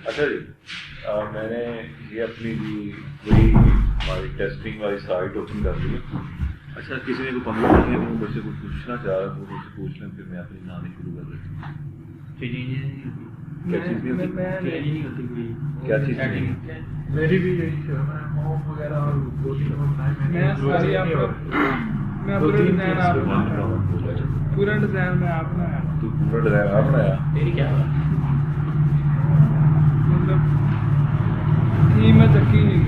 اچھا جی، میں نے یہ اپنی وہی ہماری ٹیسٹنگ والی سائٹ اوپن کر لی ہے. اچھا کسی نے کوئی پنگا نہیں ہے وہ مجھ سے کچھ پوچھنا چاہ رہا ہے وہ مجھ سے پوچھ لیں پھر میں اپنی کہانی شروع کر دیتا ہوں. کیا چیز نہیں ہوتی کوئی؟ کیا چیز نہیں؟ میری بھی یہی ہے، میں ہوم وغیرہ اور 2-3 پورا ڈیزائن میں آپ نے تو پورا ڈیزائن آپ بنایا؟ تیری کیا مطلب میں چکی نہیں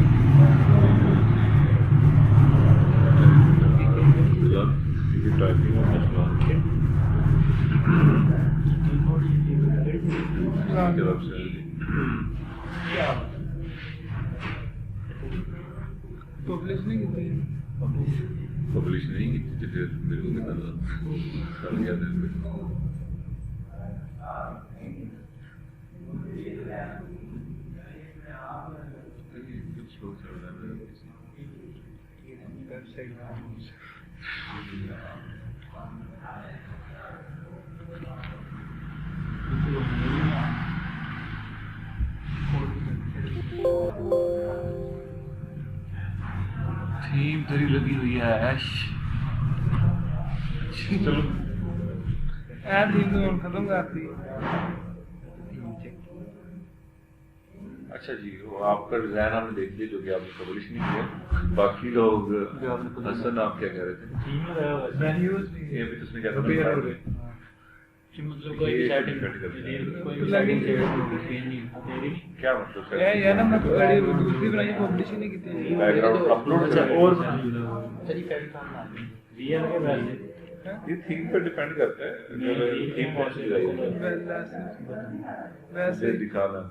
پبلش نہیں کی پبلش نہیں کی تھی پھر میرے کو کتنا سال گیا تھا. تھیم تیری لگی ہوئی ہے ایش. چلو تھیم تو ختم کرتی. اچھا جی، وہ آپ کا ڈیزائن ہم نے دیکھ لیا جو کہ آپ نے پبلش نہیں کیا. باقی لوگ حسن آپ کیا کہہ رہے تھے؟ یہ بھی اس نے کیا کیا مطلب دوسری بنائی پبلش ہی نہیں کی. بیک گراؤنڈ اپلوڈ اور یہ تھیم پہ ڈیپینڈ کرتا ہے. تھیم کون سی ویسے دکھا رہا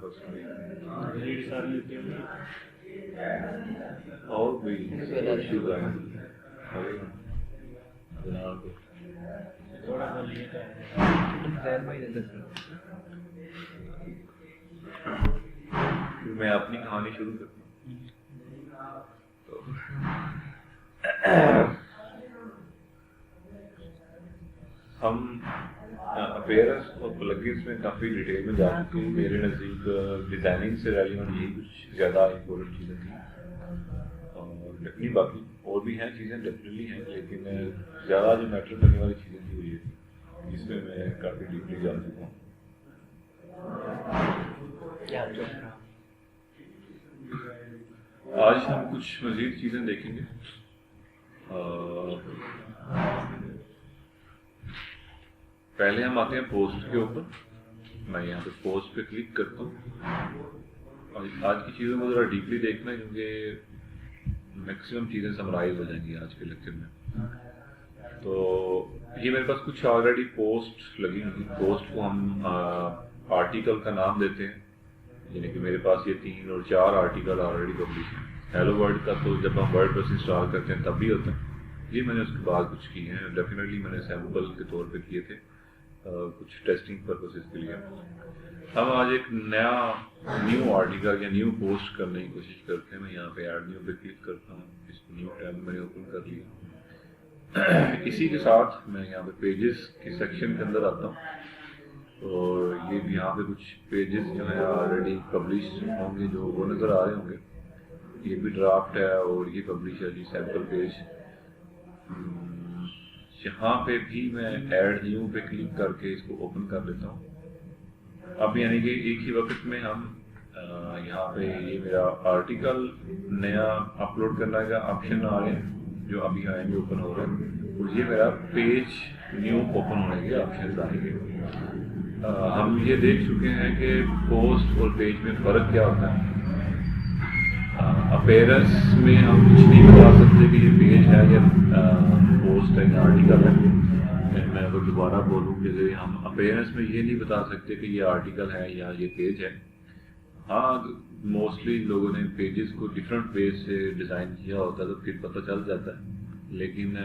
اور بھی میں اپنی کہانی شروع کرتا ہوں. ہم اپیرنس اور پلگنس میں کافی ڈیٹیل میں جا چکے ہیں. میرے نزدیک ڈیزائننگ سے ریلیونٹ یہی کچھ زیادہ امپورٹنٹ چیزیں تھیں اور ڈیفینٹلی باقی اور بھی ہیں چیزیں ڈیفینیٹلی ہیں لیکن زیادہ جو میٹر کرنے والی چیزیں تھیں وہ یہ تھی جس میں میں کافی ڈیپلی جا چکا ہوں. آج ہم کچھ مزید چیزیں دیکھیں گے. پہلے ہم آتے ہیں پوسٹ کے اوپر. میں یہاں پہ پوسٹ پہ کلک کرتا ہوں اور آج کی چیزوں کو ذرا ڈیپلی دیکھنا ہے کیونکہ میکسیمم چیزیں سمرائز ہو جائیں گی آج کے لیکچر میں. تو یہ میرے پاس کچھ آلریڈی پوسٹ لگی ہوئی. پوسٹ کو ہم آرٹیکل کا نام دیتے ہیں یعنی کہ میرے پاس یہ 3 اور 4 آرٹیکل آلریڈی پبلش ہیں. ہیلو ورلڈ کا تو جب ہم ورڈ پریس انسٹال کرتے ہیں تب بھی ہوتا ہے. یہ میں نے اس کے بعد کچھ کیے ہیں. ڈیفینیٹلی میں نے سیمپل کے طور پہ کیے تھے کچھ ٹیسٹنگ پرپسز کے لیے. ہم آج ایک نیا نیو آرٹیکل یا نیو پوسٹ کرنے کی کوشش کرتے ہیں. میں یہاں پہ ایڈ نیو پہ کلک کرتا ہوں. اس نیو ٹیب میں نے اوپن کر لیا. اسی کے ساتھ میں یہاں پہ پیجز کے سیکشن کے اندر آتا ہوں اور یہ بھی یہاں پہ کچھ پیجز جو ہیں آلریڈی پبلش ہوں گے جو وہ نظر آ رہے ہوں گے. یہ بھی ڈرافٹ ہے اور یہ پبلش ہے جی سیمپل پیج. یہاں پہ بھی میں ایڈ نیو پہ کلک کر کے اس کو اوپن کر لیتا ہوں. اب یعنی کہ ایک ہی وقت میں ہم یہاں پہ یہ میرا آرٹیکل نیا اپلوڈ کرنے کا آپشن آ رہے ہیں جو ابھی آئیں گے اوپن ہو رہے ہیں اور یہ میرا پیج نیو اوپن ہونے کے آپشن آئیں گے. ہم یہ دیکھ چکے ہیں کہ پوسٹ اور پیج میں فرق کیا ہوتا ہے. اپیرنس میں ہم کچھ نہیں بتا سکتے کہ یہ پیج ہے یا پوسٹ ہے یا آرٹیکل ہے. میں اگر دوبارہ بولوں کہ ہم اپیرنس میں یہ نہیں بتا سکتے کہ یہ آرٹیکل ہے یا یہ پیج ہے. ہاں موسٹلی لوگوں نے پیجز کو ڈفرینٹ ویز سے ڈیزائن کیا ہوتا ہے تو پھر پتہ چل جاتا ہے لیکن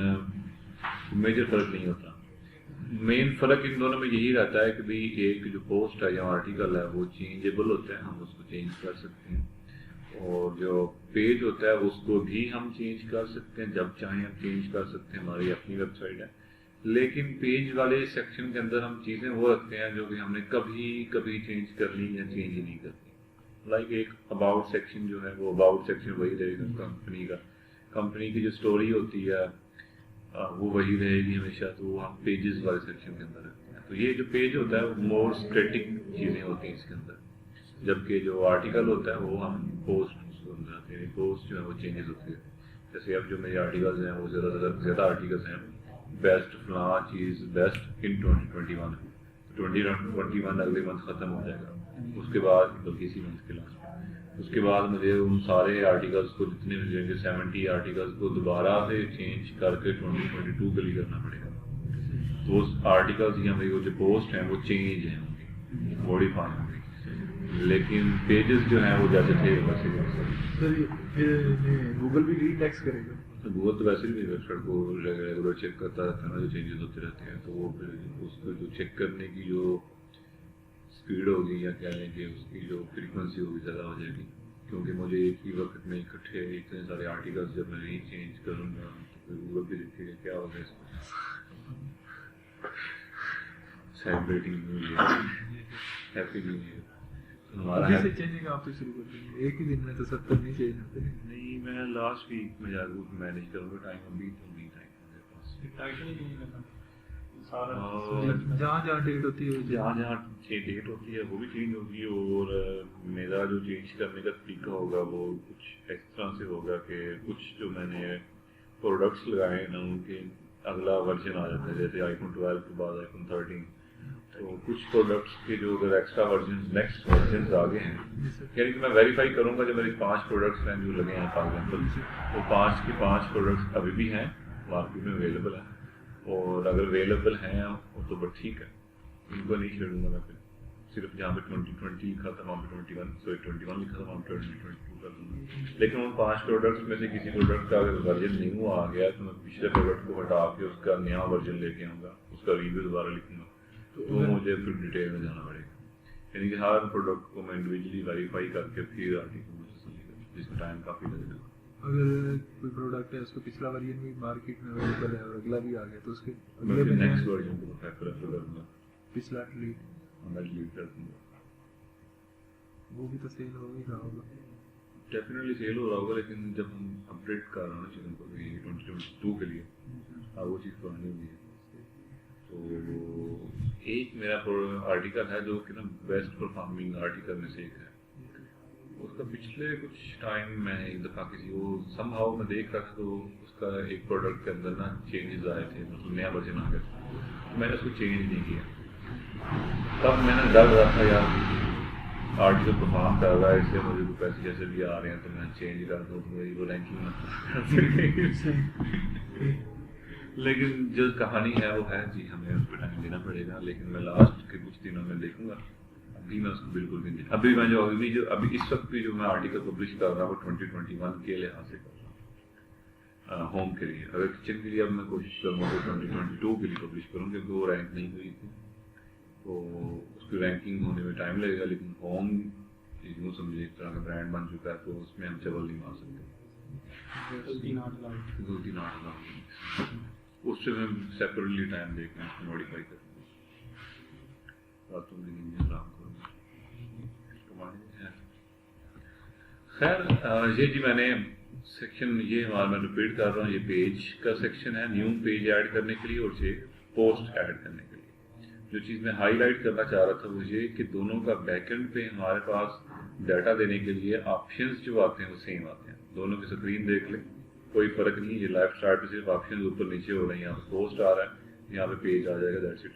میجر فرق نہیں ہوتا. مین فرق ان دونوں میں یہی رہتا ہے کہ بھئی ایک جو پوسٹ ہے یا آرٹیکل ہے وہ چینجیبل ہوتے ہیں. ہم اس کو چینج کر سکتے ہیں اور جو پیج ہوتا ہے اس کو بھی ہم چینج کر سکتے ہیں، جب چاہیں ہم چینج کر سکتے ہیں، ہماری اپنی ویب سائٹ ہے. لیکن پیج والے سیکشن کے اندر ہم چیزیں وہ رکھتے ہیں جو کہ ہم نے کبھی چینج کرنی یا چینج ہی نہیں کرنی. لائک ایک اباؤٹ سیکشن جو ہے وہ اباؤٹ سیکشن وہی رہے گا، کمپنی کی جو اسٹوری ہوتی ہے وہ وہی رہے گی ہمیشہ. تو وہ ہم پیجز والے سیکشن کے اندر رکھتے ہیں. تو یہ جو پیج ہوتا ہے وہ مور اسٹیٹک چیزیں ہوتی ہیں اس کے اندر، جبکہ جو آرٹیکل ہوتا ہے وہ ہم پوسٹ ہیں، پوسٹ جو ہے وہ چینجز ہوتی ہے. جیسے اب جو میرے آرٹیکلز ہیں وہ زیادہ آرٹیکلز ہیں، بیسٹ فلاں چیز بیسٹ ان 2021 2021 اگلے منتھ ختم ہو جائے گا. اس کے بعد بلکہ اسی منتھ کے لاسٹ اس کے بعد مجھے ان سارے آرٹیکلس کو جتنے ملیں گے 70 آرٹیکلس کو دوبارہ سے چینج کر کے 2022 کے لیے کرنا پڑے گا. تو اس آرٹیکلس یا میری وہ جو پوسٹ ہیں وہ چینج ہیں، موڈیفائی ہوں گی، لیکن پیجز جو ہیں وہ جیسے تھے ویسے سر یہ گوگل بھی ری ٹیکس کرے گا؟ گوگل تو ویسے بھی ویب سائٹ کو ریگولر چیک کرتا رہتا ہے نا، جو چینجز ہوتے رہتے ہیں. تو وہ پھر اس کو جو چیک کرنے کی جو اسپیڈ ہوگی یا کہہ لیں کہ اس کی جو فریکوینسی ہوگی زیادہ ہو جائے گی، کیونکہ مجھے ایک ہی وقت میں اکٹھے اتنے سارے آرٹیکلس جب میں ری چینج کروں گا تو پھر گوگل بھی دیکھے گا کیا ہوگا اس میں. Celebrating new year, happy new year. ہمارا سے چینجنگ آپ تو شروع کر دیں گے، ایک ہی دن میں تو 70 نہیں چینج ہوتے. نہیں، میں لاسٹ ویک میں جا کے مینیج کروں گا. ٹائم ابھی تو نہیں ٹائم میرے پاس. جہاں جہاں ڈیٹ ہوتی ہے جہاں ڈیٹ ہوتی ہے وہ بھی چینج ہوگی، اور میرا جو چینج کرنے کا طریقہ ہوگا وہ کچھ اس طرح سے ہوگا کہ کچھ جو میں نے پروڈکٹس لگائے ہیں نا ان کے اگلا ورژن آ جاتا ہے. جیسے آئی فون 12 کے بعد آئی فون 13، تو کچھ پروڈکٹس کے جو اگر ایکسٹرا ورژن نیکسٹ ورژنس آگے ہیں، یعنی کہ میں ویریفائی کروں گا جو میرے 5 پروڈکٹس ہیں جو لگے ہیں فار ایگزامپل، وہ 5 کے 5 پروڈکٹس ابھی بھی ہیں مارکیٹ میں اویلیبل ہیں، اور اگر اویلیبل ہیں تو بس ٹھیک ہے، ان کو نہیں چھیڑوں گا میں. پھر صرف جہاں پہ 2020 لکھا تھا وہاں پہ 21 لکھا تھا وہاں پہ 2022 کر دوں گا. لیکن ان 5 پروڈکٹس میں سے کسی پروڈکٹ کا اگر ورژن نیو آ گیا تو میں پچھلے پروڈکٹ کو ہٹا کے اس کا نیا ورژن لے کے آؤں گا، اس کا ریویو دوبارہ لکھوں گا. تو مجھے پھر ڈیٹیل میں جانا پڑے گا، یعنی کہ ہر پروڈکٹ کو میں انڈیویجلی ویریفائی کر کے پھر آرٹیکل میں تسلی کروں، جس میں ٹائم کافی لگے گا. اگر کوئی پروڈکٹ ہے اس کو پچھلا ورژن بھی مارکیٹ میں اویلیبل ہے اور اگلا بھی آ گیا تو اس کے میں نیکسٹ ورژن کو پریفر کروں گا، پچھلا ڈیلیٹ میں ڈیلیٹ کر دوں گا. وہ بھی تو سیل ہو ہی رہا ہوگا. ڈیفینیٹلی سیل ہو رہا ہوگا، لیکن جب ہم اپڈیٹ کر رہے ہیں نا چیزوں کو 2022 کے لیے وہ چیز پرانی ہوئی ہے. تو ایک میرا آرٹیکل ہے جو کہ نا بیسٹ پرفارمنگ آرٹیکل میں سے ایک ہے. اس کا پچھلے کچھ ٹائم میں ایک دفعہ کسی وہ سم ہاؤ میں دیکھ رہا تھا تو اس کا ایک پروڈکٹ کے اندر نا چینجز آئے تھے، مطلب نیا ورژن آ گیا تھا. میں نے اس کو چینج نہیں کیا. تب میں نے ڈر رہا تھا یار آرٹیکل پرفارم کر رہا ہے، اس سے مجھے کوئی پیسے جیسے بھی آ رہے ہیں تو میں چینج کر دوں تو میری وہ رینکنگ میں. لیکن جو کہانی ہے وہ ہے جی، ہمیں اس پہ ٹائم دینا پڑے گا. لیکن میں لاسٹ کے کچھ دنوں میں دیکھوں گا. ابھی میں اس کو بالکل بھی نہیں، ابھی میں جو ابھی اس وقت بھی جو میں آرٹیکل پبلش کر رہا ہوں وہ 2021 کے لحاظ سے کر رہا ہوں ہوم کے لیے. اگر کچن کے لیے اب میں کوشش کروں گا تو 2022 کے لیے پبلش کروں، کیونکہ وہ رینک نہیں ہوئی تھی تو اس کی رینکنگ ہونے میں ٹائم لگے گا. لیکن ہوم یوں سمجھے ایک طرح کا برانڈ بن چکا ہے تو اس میں ہم چبل نہیں مار سکتے. غلطی نہ اس سے میں سیپریٹلی ٹائم دے کے اس کو موڈیفائی کروں گا، راتوں میں نیند آرام کروں گا. خیر یہ جی میں نے سیکشن یہ ہمارا میں ریپیٹ کر رہا ہوں، یہ پیج کا سیکشن ہے نیو پیج ایڈ کرنے کے لیے اور یہ پوسٹ ایڈ کرنے کے لیے. جو چیز میں ہائی لائٹ کرنا چاہ رہا تھا وہ یہ کہ دونوں کا بیک اینڈ پہ ہمارے پاس ڈیٹا دینے کے لیے آپشنز جو آتے ہیں وہ سیم آتے ہیں. دونوں کی اسکرین دیکھ لیں، کوئی فرق نہیں. یہ لیفٹ سائڈ پہ صرف آپشن اوپر نیچے ہو رہے ہیں، یہاں پہ پوسٹ آ رہا ہے، یہاں پہ پیج آ جائے گا، دیٹس اٹ.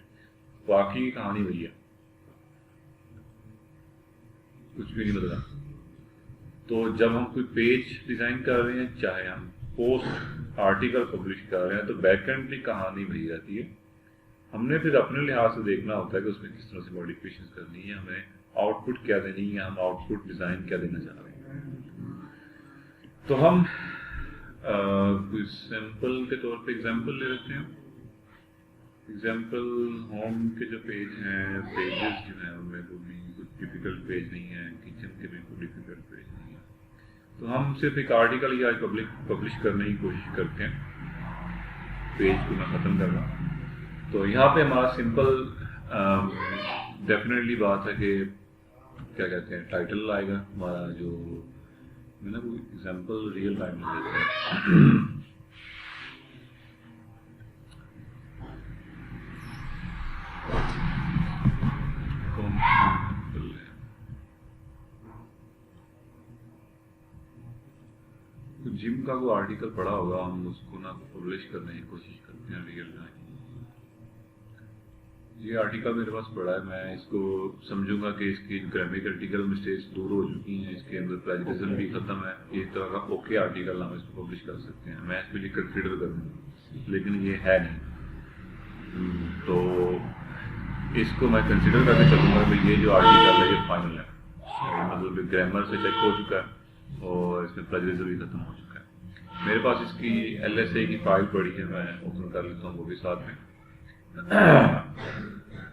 باقی کہانی وہی ہے، کچھ بھی نہیں بدلا. تو جب ہم کوئی پیج ڈیزائن کر رہے ہیں، چاہے ہم پوسٹ آرٹیکل پبلش کر رہے ہیں، تو بیک اینڈ کی کہانی وہی رہتی ہے. ہم نے پھر اپنے لحاظ سے دیکھنا ہوتا ہے کہ اس میں کس طرح سے موڈیفکیشن کرنی ہے، ہمیں آؤٹ پٹ کیا دینی ہے، ہم آؤٹ پٹ ڈیزائن کیا دینا چاہ رہے ہیں. تو ہم کوئی سیمپل کے طور پہ ایگزامپل لے لیتے ہیں. ایگزامپل ہوم کے جو پیج ہیں، پیجز جو ہیں ان میں کوئی بھی ڈیفیکلٹ پیج نہیں ہے، کچن کے بھی کوئی ڈیفیکلٹ پیج نہیں ہے. تو ہم صرف ایک آرٹیکل ہی آج پبلش کرنے کی کوشش کرتے ہیں. پیج کو میں ختم کر رہا ہوں. تو یہاں پہ ہمارا سمپل ڈیفینیٹلی بات ہے کہ کیا کہتے ہیں ٹائٹل آئے گا ہمارا. جو میں نا کوئی ایگزامپل ریئل ٹائم میں دیتا ہے. جم کا کوئی آرٹیکل پڑھا ہوگا, ہم اس کو نا پبلش کرنے کی کوشش کرتے ہیں ریئل ٹائم. یہ آرٹیکل میرے پاس پڑھا ہے, میں اس کو سمجھوں گا کہ اس کی گرامیٹیکل مسٹیکس دور ہو چکی ہیں, اس کے اندر پلیجرزم بھی ختم ہے. ایک طرح کا اوکے آرٹیکل ہم اس کو پبلش کر سکتے ہیں. میں اس کے لیے کنسیڈر کروں گا, لیکن یہ ہے نہیں. تو اس کو میں کنسیڈر کر کے چلوں گا کہ یہ جو آرٹیکل ہے یہ فائنل ہے, مطلب گرامر سے چیک ہو چکا ہے اور اس میں پلیجرزم بھی ختم ہو چکا ہے. میرے پاس اس کی LSA کی فائل پڑی ہے, میں اوپن کر لیتا ہوں وہ بھی ساتھ میں.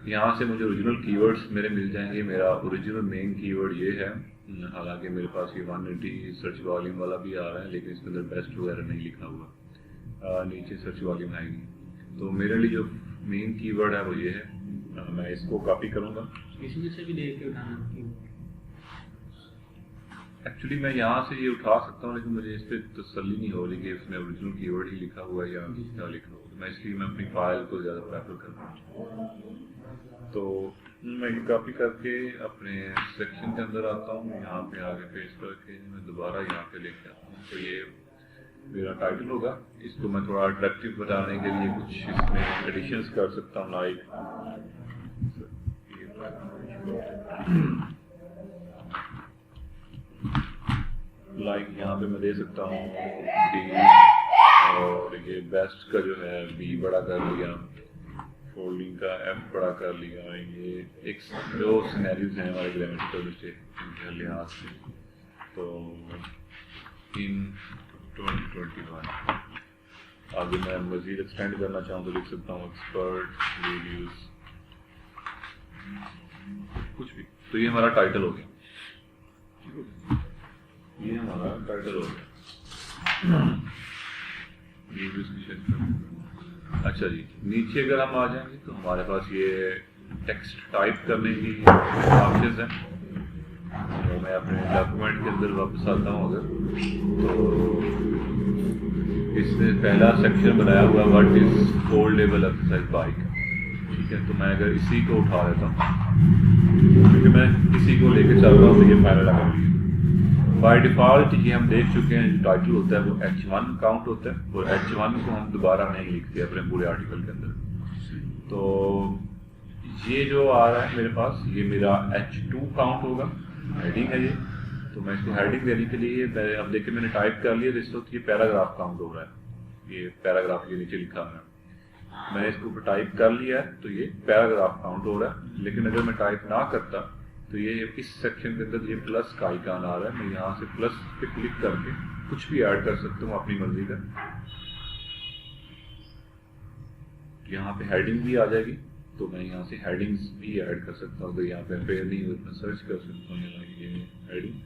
یہاں سے مجھے اوریجنل کی ورڈس میرے مل جائیں گے. میرا اوریجنل مین کی ورڈ یہ ہے, حالانکہ میرے پاس یہ 180 سرچ والیوم والا بھی آ رہا ہے, لیکن اس کے اندر بیسٹ وغیرہ نہیں لکھا ہوا, نیچے سرچ والیوم آئے گی. تو میرے لیے جو مین کی ورڈ ہے وہ یہ ہے. میں اس کو کاپی کروں گا. اس میں سے بھی دیکھ کے اٹھانا. ایکچولی میں یہاں سے یہ اٹھا سکتا ہوں, لیکن مجھے اس پہ تسلی نہیں ہو رہی کہ اس میں اوریجنل کی ورڈ ہی لکھا ہوا ہے یا کیا لکھا ہوا. میں اس لیے میں اپنی فائل کو زیادہ پریفر کرتا ہوں. تو میں کاپی کر کے اپنے سیکشن کے اندر آتا ہوں, یہاں پہ آگے پیسٹ کر کے میں دوبارہ یہاں پہ لے کے آتا ہوں. تو یہ میرا ٹائٹل ہوگا. اس کو میں تھوڑا اٹریکٹیو بنانے کے لیے کچھ اس میں ایڈیشنس کر سکتا ہوں, لائک یہاں پہ میں دے سکتا ہوں B, اور یہ بیسٹ کا جو ہے B بڑا کر لیا, فولڈنگ کا F بڑا کر لیا. یہ ایک جو سینیریوز ہیں ہمارے گرامیٹیکل مسٹیک کے لحاظ سے. تو ان 2021 آگے میں مزید ایکسٹینڈ کرنا چاہوں تو لکھ سکتا ہوں ایکسپرٹ ریویوز کچھ بھی. تو یہ ہمارا ٹائٹل ہو گیا. یہ ہمارا ٹائٹل ہو گیا. اچھا جی, نیچے اگر ہم آ جائیں گے تو ہمارے پاس یہ ٹیکسٹ ٹائپ کرنے کی آپشنز ہیں. تو میں اپنے ڈاکومنٹ کے اندر واپس آتا ہوں. اگر تو اس نے پہلا سیکشن بنایا ہوا what is foldable exercise bike. ٹھیک ہے, تو میں اگر اسی کو اٹھا لیتا ہوں, کیونکہ میں اسی کو لے کے چل رہا ہوں, تو یہ فائنل آ گیا. بائی ڈیفالٹ یہ ہم دیکھ چکے ہیں جو ٹائٹل ہوتا ہے وہ H1 کاؤنٹ ہوتا ہے, اور H1 کو ہم دوبارہ نہیں لکھتے اپنے پورے آرٹیکل کے اندر. تو یہ جو آ رہا ہے میرے پاس یہ میرا H2 کاؤنٹ ہوگا, ہیڈنگ ہے یہ. تو میں اس کو ہیڈنگ دینے کے لیے اب دیکھیں میں نے ٹائپ کر لیا, تو اس وقت یہ پیراگراف کاؤنٹ ہو رہا ہے. یہ پیراگراف کے نیچے لکھا ہوا ہے, میں نے اس کو ٹائپ کر لیا ہے تو یہ پیراگراف کاؤنٹ ہو رہا ہے. لیکن اگر میں ٹائپ نہ کرتا تو یہ اس سیکشن کے اندر یہ پلس کا آئیکن آ رہا ہے. میں یہاں سے پلس پہ کلک کر کے کچھ بھی ایڈ کر سکتا ہوں اپنی مرضی کا. یہاں پہ ہیڈنگ بھی آ جائے گی, تو میں یہاں سے ہیڈنگز بھی ایڈ کر سکتا ہوں. اگر یہاں پہ پیر نہیں ہو میں سرچ کر سکتا ہوں یہ ہیڈنگ,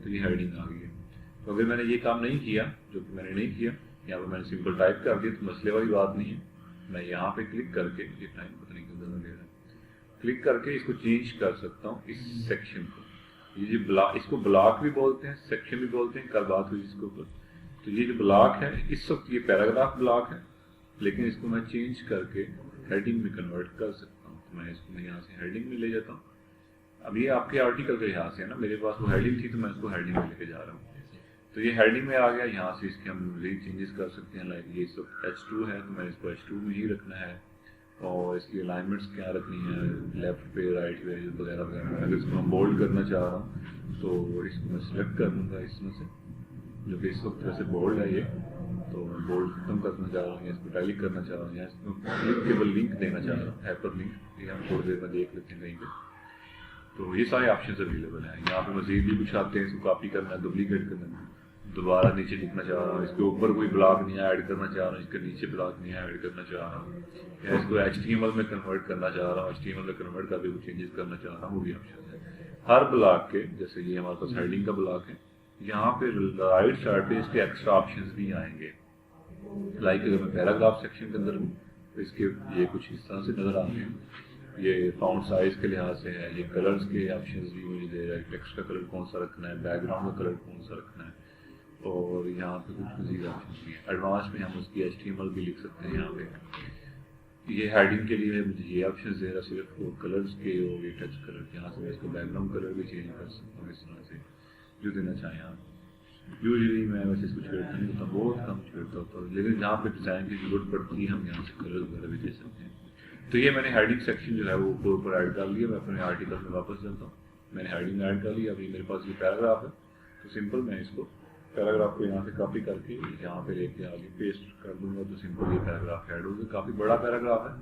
تو یہ ہیڈنگ آ گئی ہے. تو اگر میں نے یہ کام نہیں کیا, جو کہ میں نے نہیں کیا, یہاں پہ میں نے سمپل ٹائپ کر دیا, تو مسئلے والی بات نہیں ہے. میں یہاں پہ کلک کر کے یہ ٹائم پتہ نہیں کتنا لے رہا ہے, کلک کر کے اس کو چینج کر سکتا ہوں اس سیکشن کو. یہ جو بلاک, اس کو بلاک بھی بولتے ہیں, سیکشن بھی بولتے ہیں, کل بات ہوئی اس کے اوپر. تو یہ جو بلاک ہے اس وقت یہ پیراگراف بلاک ہے, لیکن اس کو میں چینج کر کے ہیڈنگ میں کنورٹ کر سکتا ہوں. تو میں اس کو یہاں سے ہیڈنگ میں لے جاتا ہوں. اب یہ آپ کے آرٹیکل کے لحاظ سے ہے نا, میرے پاس وہ ہیڈنگ تھی تو میں اس کو ہیڈنگ میں لے کے جا رہا ہوں. تو یہ ہیڈنگ میں آ گیا. یہاں سے اس کے ہم مزید چینجز کر سکتے ہیں, لائک یہ اس وقت H2 ہے تو میں اس کو H2 میں ہی رکھنا ہے, اور اس کی الائنمنٹس کیا رکھنی ہے, لیفٹ پہ رائٹ پہ وغیرہ وغیرہ. اگر اس کو میں بولڈ کرنا چاہ رہا ہوں تو اس کو میں سلیکٹ کر لوں گا اس میں سے, جو کہ اس وقت ویسے بولڈ ہے یہ. تو میں بولڈ ختم کرنا چاہ رہا ہوں, یا اس کو ٹیلک کرنا چاہ رہا ہوں, یا اس کو کلکیبل لنک دینا چاہ رہا ہوں, ہائپر لنک. یہ ہم تھوڑی دیر میں دیکھ لیتے ہیں کہیں پہ. تو یہ سارے آپشنز اویلیبل ہیں. یہاں پہ مزید بھی کچھ آتے ہیں, اس کو کاپی کرنا ہے, ڈپلیکیٹ کرنا ہے, دوبارہ نیچے لکھنا چاہ رہا ہوں, اس کے اوپر کوئی بلاک نہیں ایڈ کرنا چاہ رہا ہوں, اس کے نیچے بلاک نہیں ایڈ کرنا چاہ رہا ہوں, یا اس کو HTML میں کنورٹ کرنا چاہ رہا ہوں, HTML میں کنورٹ کر کے کچھ چینجز کرنا چاہ رہا ہوں, وہ بھی آپشن ہے. ہر بلاک کے, جیسے یہ ہمارے پاس ہیڈنگ کا بلاک ہے, یہاں پہ رائٹ سائڈ پہ اس کے ایکسٹرا آپشنز بھی آئیں گے. لائک اگر میں پیراگراف سیکشن کے اندر ہوں تو اس کے یہ کچھ اس طرح سے نظر آتے ہیں. یہ فاؤنٹ سائز کے لحاظ سے ہے, یہ کلرز کے آپشنز بھی مجھے دے رہا ہے, ٹیکسٹ کا کلر کون سا رکھنا ہے, بیک گراؤنڈ کا کلر کون سا رکھنا ہے, اور یہاں پہ کچھ مزید آپشنز بھی ہیں. ایڈوانس میں ہم اس کی HTML بھی لکھ سکتے ہیں. یہاں پہ یہ ہیڈنگ کے لیے مجھے یہ آپشنز دے رہا صرف وہ کلرز کے اور یہ ٹچ کلر. یہاں سے میں اس کو بیک گراؤنڈ کلر بھی چینج کر سکتا ہوں اس طرح سے جو دینا چاہیں آپ. یوزلی میں ویسے اس کو چھیڑتا نہیں ہوتا, بہت کم چھیڑتا ہوتا ہوں, لیکن جہاں پہ ڈیزائن کی ضرورت پڑتی ہے ہم یہاں سے کلر وغیرہ بھی دے سکتے ہیں. تو یہ میں نے ہیڈنگ سیکشن جو ہے وہ اوپر ایڈ کر لیا. میں اپنے آرٹیکل میں واپس جاتا ہوں, میں نے ہیڈنگ ایڈ کر لیا. ابھی میرے پاس یہ پیراگراف ہے تو سمپل میں اس کو پیراگراف کو یہاں سے کاپی کر کے یہاں پہ لے کے آگے پیسٹ کر دوں گا تو سمپل یہ پیراگراف ایڈ ہوگا. کافی بڑا پیراگراف ہے,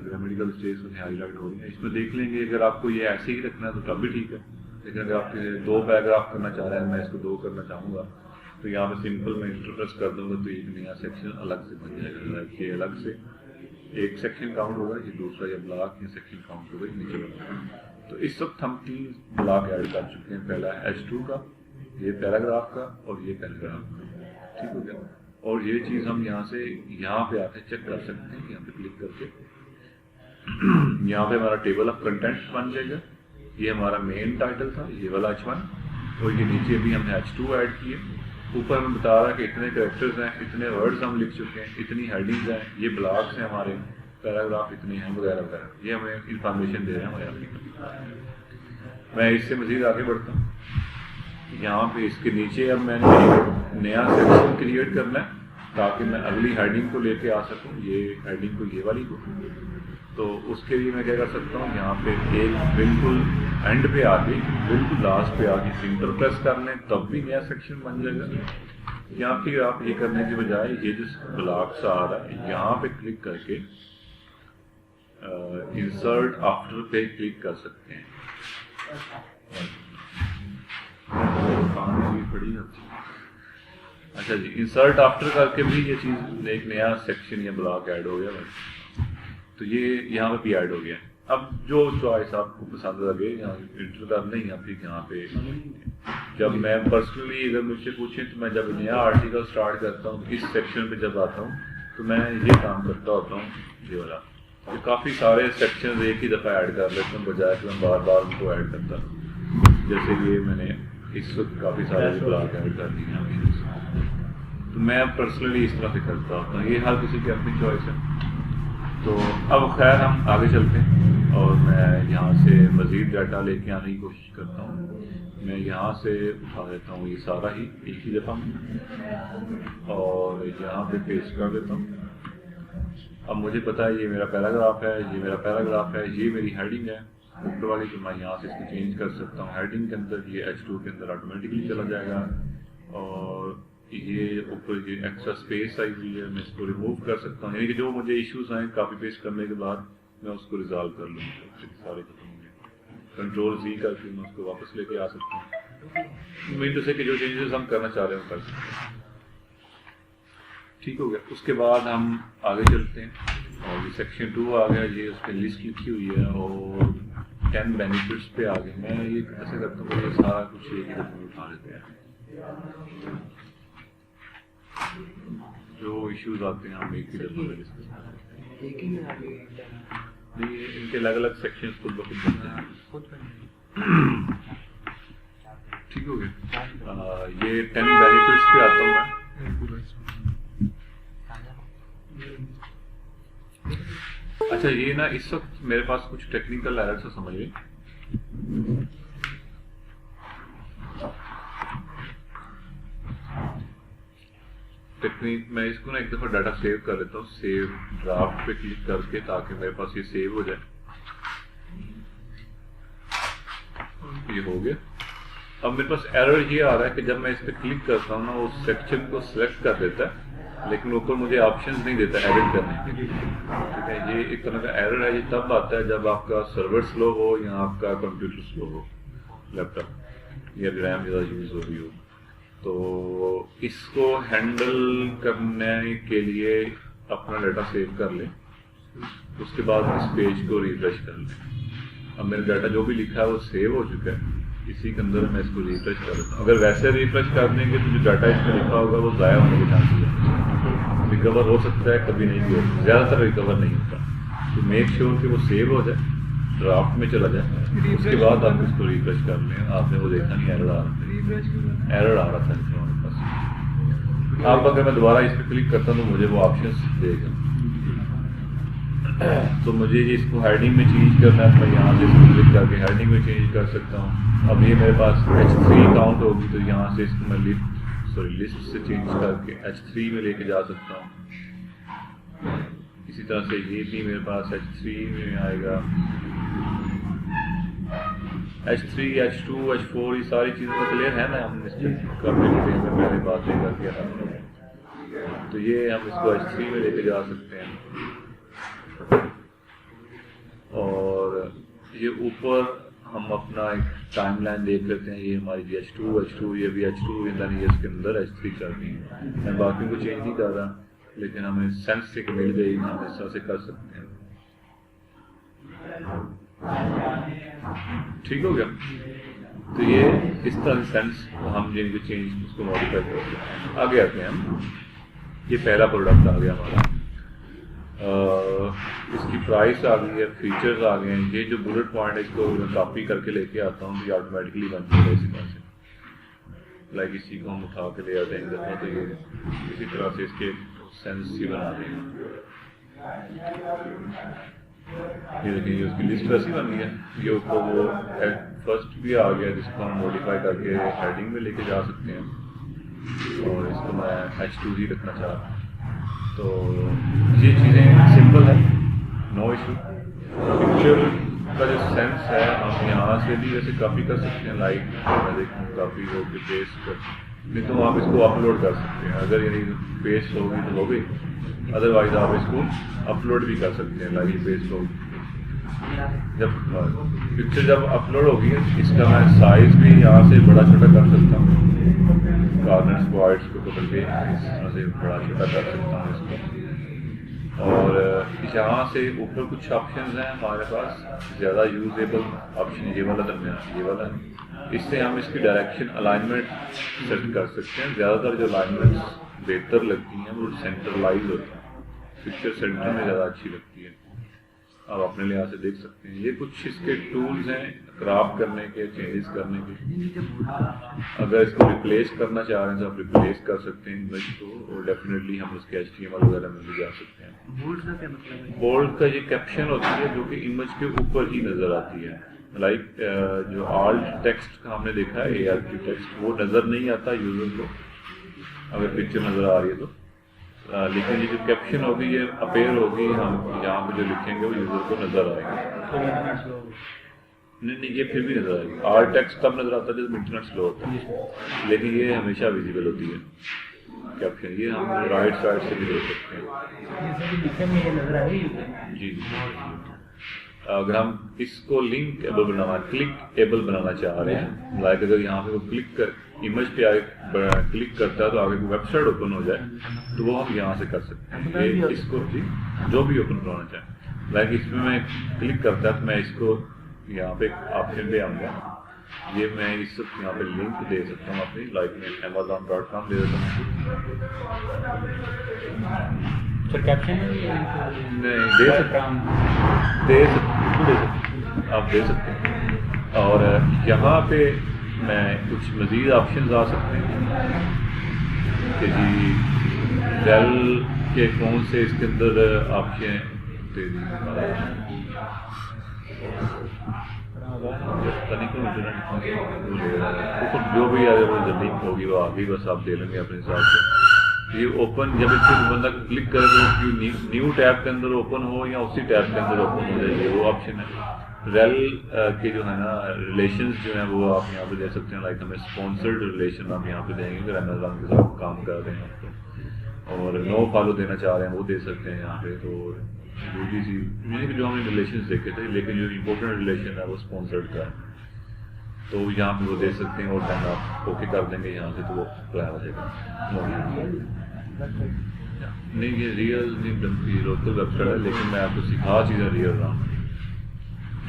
گرامیٹیکل اسٹیج میں ہائی لائٹ ہو رہی ہے. اس میں دیکھ لیں گے اگر آپ کو یہ ایسے ہی رکھنا ہے تو تب بھی ٹھیک ہے, لیکن اگر آپ 2 پیراگراف کرنا چاہ رہے ہیں, میں اس کو 2 کرنا چاہوں گا تو یہاں پہ سمپل میں انٹرپریس کر دوں گا تو ایک نیا سیکشن الگ سے بن جائے گا. یہ الگ سے ایک سیکشن کاؤنٹ ہوگا, یہ دوسرا یا بلاک یا سیکشن کاؤنٹ ہوگا نیچے بنا. تو اس وقت ہم 3 بلاک ایڈ کر چکے ہیں. پہلا H2 کا, یہ پیراگراف کا اور یہ پیراگراف کا. ٹھیک ہو گیا. اور یہ چیز ہم یہاں سے یہاں پہ آ کے چیک کر سکتے ہیں. یہاں پہ کلک کر کے یہاں پہ ہمارا ٹیبل آف کنٹینٹس بن جائے گا. یہ ہمارا مین ٹائٹل تھا, یہ والا H1, اور یہ نیچے بھی ہم نے H2 ایڈ کیے. اوپر میں بتا رہا ہے کہ اتنے کریکٹرز ہیں, اتنے ورڈز ہم لکھ چکے ہیں, اتنی ہیڈنگز ہیں, یہ بلاکس ہیں ہمارے, پیراگراف اتنے ہیں وغیرہ وغیرہ. یہ ہمیں انفارمیشن دے رہے ہیں ہمارے آرٹیکل. میں اس سے مزید آگے بڑھتا ہوں. یہاں پہ اس کے نیچے اب میں نے ایک نیا سیکشن کریٹ کرنا ہے تاکہ میں اگلی ہیڈنگ کو لے کے آ سکوں. یہ ہیڈنگ کو, یہ والی کو, تو اس کے لیے میں کیا کر سکتا ہوں, یہاں پہ ایک بالکل اینڈ پہ آ کے, بالکل لاسٹ پہ آ کے انٹر پریس کر لیں تب بھی نیا سیکشن بن جائے گا. یا پھر آپ یہ کرنے کے بجائے یہ جس بلاک سے آ رہا ہے یہاں پہ کلک کر کے انسرٹ آفٹر پہ کلک کر سکتے ہیں. اچھا جی, انسرٹ آفٹر کر کے بھی یہ چیز ایک نیا سیکشن یا بلاک ایڈ ہو گیا. تو یہ یہاں پہ بھی ایڈ ہو گیا. اب جو چوائس آپ کو پسند لگے یہاں انٹر کرنا ہی, یا پھر یہاں پہ جب میں پرسنلی اگر مجھ سے پوچھیں تو میں جب نیا آرٹیکل سٹارٹ کرتا ہوں اس سیکشن پہ جب آتا ہوں تو میں یہ کام کرتا ہوتا ہوں, یہ والا کہ کافی سارے سیکشن ایک ہی دفعہ ایڈ کر لیتا ہوں بجائے کہ میں بار بار ان کو ایڈ کرتا ہوں. جیسے یہ میں نے اس وقت کافی سارے بلاک ایڈ کر دی ہیں, تو میں اب پرسنلی اس طرح سے کرتا ہوتا ہوں. یہ ہر کسی کی اپنی چوائس ہے. تو اب خیر ہم آگے چلتے ہیں اور میں یہاں سے مزید ڈیٹا لے کے آنے کی کوشش کرتا ہوں. میں یہاں سے اٹھا دیتا ہوں یہ سارا ہی ایک ہی دفعہ اور یہاں پہ پیسٹ کر دیتا ہوں. اب مجھے پتا ہے یہ میرا پیراگراف ہے, یہ میرا پیراگراف ہے, یہ میری ہیڈنگ ہے اوپر والی, تو میں یہاں سے اس کو چینج کر سکتا ہوں. ہیڈنگ کے اندر یہ H2 کے اندر آٹومیٹکلی چلا جائے گا, اور یہ اوپر یہ ایکسٹرا اسپیس آئی ہوئی ہے, میں اس کو ریموو کر سکتا ہوں. یعنی کہ جو مجھے ایشوز آئیں کاپی پیسٹ کرنے کے بعد میں اس کو ریزالو کر لوں گا. سارے ختم ہوں گے, کنٹرول Z کر کے میں اس کو واپس لے کے آ سکتا ہوں. امید سے کہ جو چینجز ہم کرنا چاہ رہے ہیں کر سکتے ہیں. ٹھیک ہو گیا. اس کے بعد ہم آگے چلتے ہیں اور یہ سیکشن 2 آ گیا. یہ اس پہ لسٹ لکھی ہوئی ہے اور 10 بینیفٹس پہ آ گئے. میں یہ ایسے کرتا ہوں کہ یہ سارا کچھ ایک ہی دفعہ اٹھا لیتے ہیں. جو ایشوز آتے ہیں ہم ایک ہی دفعہ میں ڈسکس کرتے ہیں. ان کے الگ الگ سیکشنز خود بخود بنتے ہیں. ٹھیک ہو گیا. یہ 10 بینیفٹس پہ آتا ہوں میں. اچھا یہ نا اس وقت میرے پاس کچھ ٹیکنیکل ایرر سے سمجھ لیں. ٹیکنیک میں اس کو نا ایک دفعہ ڈاٹا سیو کر لیتا ہوں, سیو ڈرافٹ پہ کلک کر کے تاکہ میرے پاس یہ سیو ہو جائے. یہ ہو گیا. اب میرے پاس ایرر یہ آ رہا ہے کہ جب میں اس پہ کلک کرتا ہوں نا وہ سیکشن کو سلیکٹ کر دیتا ہے لیکن اوپر مجھے آپشنز نہیں دیتا ایڈٹ کرنے کے. ٹھیک ہے, یہ ایک طرح کا ایرر ہے. یہ تب آتا ہے جب آپ کا سرور سلو ہو یا آپ کا کمپیوٹر سلو ہو, لیپ ٹاپ یا ریم زیادہ یوز ہو رہی ہو. تو اس کو ہینڈل کرنے کے لیے اپنا ڈیٹا سیو کر لیں, اس کے بعد اس پیج کو ریفریش کر لیں. اب میرا ڈیٹا جو بھی لکھا ہے وہ سیو ہو چکا ہے. اسی کے اندر میں اس کو ریفریش کر دیتا ہوں. اگر ویسے ریفریش کر دیں گے تو جو ڈاٹا اس میں لکھا ہوگا وہ ضائع ہونے کے چانسز ہیں. ریکور ہو سکتا ہے, کبھی نہیں بھی ہوتا, زیادہ تر ریکور نہیں ہوتا. تو میک شیور کہ وہ سیو ہو جائے, ڈرافٹ میں چلا جائے, اس کے بعد آپ اس کو ریفریش کر لیں. آپ نے وہ دیکھا نہیں ایرر آ رہا تھا, ایرر آ رہا تھا ہمارے پاس. اب اگر میں دوبارہ اس پہ کلک کرتا ہوں تو مجھے وہ آپشنس دے گا. تو مجھے اس کو ہیڈنگ میں چینج کرنا ہے, میں یہاں سے اس کو کلک کر کے ہیڈنگ میں چینج کر سکتا ہوں. اب یہ میرے پاس H3 اکاؤنٹ ہوگی تو یہاں سے اس کو میں لسٹ سے چینج کر کے H3 میں لے کے جا سکتا ہوں. اسی طرح سے یہ بھی میرے پاس H3 میں آئے گا. H3, H2, H4 یہ ساری چیزیں تو کلیئر ہے نا, ہم اس پہ کرنے کے لیے میں پہلے بات نہیں کر کے. تو یہ ہم اس کو H3 میں لے کے جا سکتے ہیں. اور یہ اوپر ہم اپنا ایک ٹائم لائن دیکھ لیتے ہیں. یہ ہماری H2 یہ بھی H2 یہ اس کے اندر H3 چل رہی ہے. میں باقی کو چینج نہیں کر رہا, لیکن ہمیں سینس سے مل گئی, ہم اس طرح سے کر سکتے ہیں. ٹھیک ہو گیا. تو یہ اس طرح سے سینس ہم جن کو چینج اس کو ماڈیفائی کر سکتے ہیں. آگے آتے ہیں ہم. یہ پہلا پروڈکٹ آ گیا ہمارا. اس کی پرائس آ گئی ہے, فیچرز آ گئے ہیں. یہ جو بلٹ پوائنٹ ہے اس کو میں کاپی کر کے لے کے آتا ہوں, یہ آٹومیٹکلی بن جائے گا اسی طرح سے. لائک اسی کو ہم اٹھا کے لے آتے ہیں ادھر, تو یہ اسی طرح سے اس کے سینس ہی بنا دیں گے. یہ دیکھیں یہ اس کی لسٹ ویسی بن گئی ہے. یہ اوپر وہ فرسٹ بھی آ گیا جس کو ہم موڈیفائی کر کے ہیڈنگ میں لے کے جا سکتے ہیں. اور اس کو میں H2 ہی رکھنا چاہ رہا ہوں. تو یہ چیزیں سمپل ہیں, نو ایشو. پکچر کا جو سینس ہے ہم یہاں سے بھی ویسے کاپی کر سکتے ہیں. لائک میں دیکھوں کاپی ہو کے پیسٹ کر, نہیں تو آپ اس کو اپلوڈ کر سکتے ہیں. اگر یعنی پیسٹ ہوگی تو ہو گئی, ادروائز آپ اس کو اپلوڈ بھی کر سکتے ہیں. لائک پیسٹ ہوگی جب پکچر جب اپلوڈ ہوگی اس کا میں سائز بھی یہاں سے بڑا چھوٹا کر سکتا ہوں. کارنرس پوائنٹس کو پکڑ کے اس طرح سے بڑا چھوٹا کر سکتا ہوں اس کو. اور یہاں سے اوپر کچھ آپشنز ہیں ہمارے پاس, زیادہ یوزیبل آپشن یہ والا درمیان یہ والا ہے. اس سے ہم اس کی ڈائریکشن الائنمنٹ سیٹ کر سکتے ہیں. زیادہ تر جو الائنمنٹس بہتر لگتی ہیں وہ سینٹرلائز ہوتی ہیں, پکچر سینٹر میں زیادہ اچھی لگتی ہے. آپ اپنے لحاظ سے دیکھ سکتے ہیں. یہ کچھ اس کے ٹولز ہیں کرافٹ کرنے کے, چینجز کرنے کے. اگر اس کو ریپلیس کرنا چاہ رہے ہیں تو آپ ریپلیس کر سکتے ہیں امیج کو, اور ڈیفینیٹلی ہم اس کے HTML وغیرہ میں بھی جا سکتے ہیں. بولڈ کا کیا مطلب ہے؟ بولڈ کا یہ کیپشن ہوتی ہے جو کہ امیج کے اوپر ہی نظر آتی ہے. لائک جو آلٹ ٹیکسٹ ہم نے دیکھا ہے ARQ ٹیکسٹ, وہ نظر نہیں آتا یوزر کو اگر پکچر نظر آ رہی ہے تو. لیکن یہ جو کیپشن ہوگی یہ اپیئر ہوگی, ہم یہاں پہ جو لکھیں گے وہ یوزر کو نظر آئے گا. نہیں یہ پھر بھی نظر آئے گی. آل ٹیکسٹ تب نظر آتا ہے جب انٹرنیٹ سلو ہوتا ہے, لیکن یہ ہمیشہ ویزیبل ہوتی ہے کیپشن. یہ ہم رائٹ سائڈ سے بھی دیکھ سکتے ہیں. جی اگر ہم اس کو لنک ایبل بنانا, کلک ایبل بنانا چاہ رہے ہیں, لائک اگر یہاں پہ وہ کلک کر امیج پہ آگے کلک کرتا ہے تو آگے ویب سائٹ اوپن ہو جائے تو وہ ہم یہاں سے کر سکتے ہیں. یہ اس کو جو بھی اوپن کرانا چاہیں, لائک اس میں کلک کرتا ہے تو میں اس کو یہاں پہ آپشن پہ آؤں گا. یہ میں اس یہاں پہ لنک دے سکتا ہوں اپنی, لائک میں Amazon.com دے دیتا ہوں. نہیں دے سکتا ہوں, آپ دے سکتے ہیں. اور یہاں پہ میں کچھ مزید آپشنز آ سکتے ہیں کہ جی ڈیل کے فون سے اس کے اندر آپشن دے دی. جو بھی آگے وہ جلدی ہوگی وہ آگے بس آپ دے لیں گے اپنے حساب سے. یہ اوپن جب اس کو بندہ کلک کرے تو نیو ٹیب کے اندر اوپن ہو یا اسی ٹیب کے اندر اوپن ہو جائے, وہ آپشن ہے. ریل کے جو ہے نا ریلیشنز جو ہیں وہ آپ یہاں پہ دے سکتے ہیں. لائک ہمیں اسپانسرڈ ریلیشن آپ یہاں پہ دیں گے اگر امیزون کے ساتھ کام کر رہے ہیں تو, اور نو فالو دینا چاہ رہے ہیں وہ دے سکتے ہیں یہاں پہ. تو دوسری سی یعنی کہ جو ہم نے ریلیشنز دیکھے تھے, لیکن جو امپورٹنٹ ریلیشن ہے وہ اسپانسرڈ کا ہے تو یہاں پہ وہ دے سکتے ہیں. اور ٹائم آپ اوکے کر دیں گے یہاں سے تو وہ اپلائی ہو جائے گا. نہیں یہ ریئل نہیں لوکل ویب سائٹ ہے, لیکن میں آپ کو سکھا چیزیں ریئل رہا ہوں.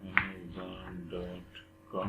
Amazon.com।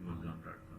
Amazon.com।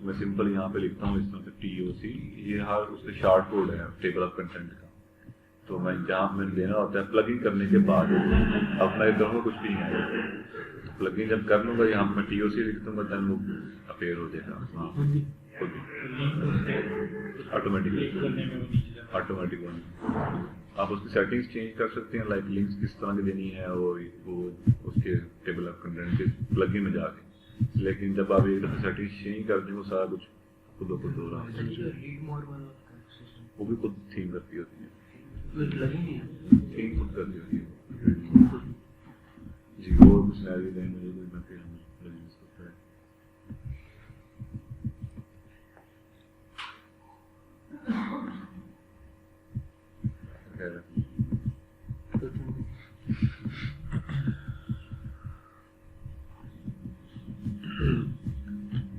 میں سمپل یہاں پہ لکھتا ہوں اس طرح سے TOC، یہ ہر اس میں شارٹ کوڈ ہے ٹیبل آف کنٹینٹ کا. تو میں جہاں میں دینا ہوتا ہے پلگنگ کرنے کے بعد اب میں کروں گا کچھ بھی نہیں آئے گا. پلگنگ جب کر لوں گا یہاں میں TOC لکھ دوں گا دین وہ اپیئر ہو جائے گا آٹومیٹک. آپ اس کی سیٹنگس چینج کر سکتے ہیں، لائک لنکس کس طرح کی دینی ہے اور وہ اس کے ٹیبل آف کنٹینٹ کے پلگن میں جا کے. لیکن جب آپ ایک دفعہ سیٹنگس چینج کر دیں وہ سارا کچھ خود بخود ہو رہا ہے. وہ بھی خود تھیم کرتی ہوتی ہے، تھیم خود کرتی ہوتی ہے. جی اور کچھ نیا بھی دیں مجھے کوئی میں پھر یوز کرتا ہے.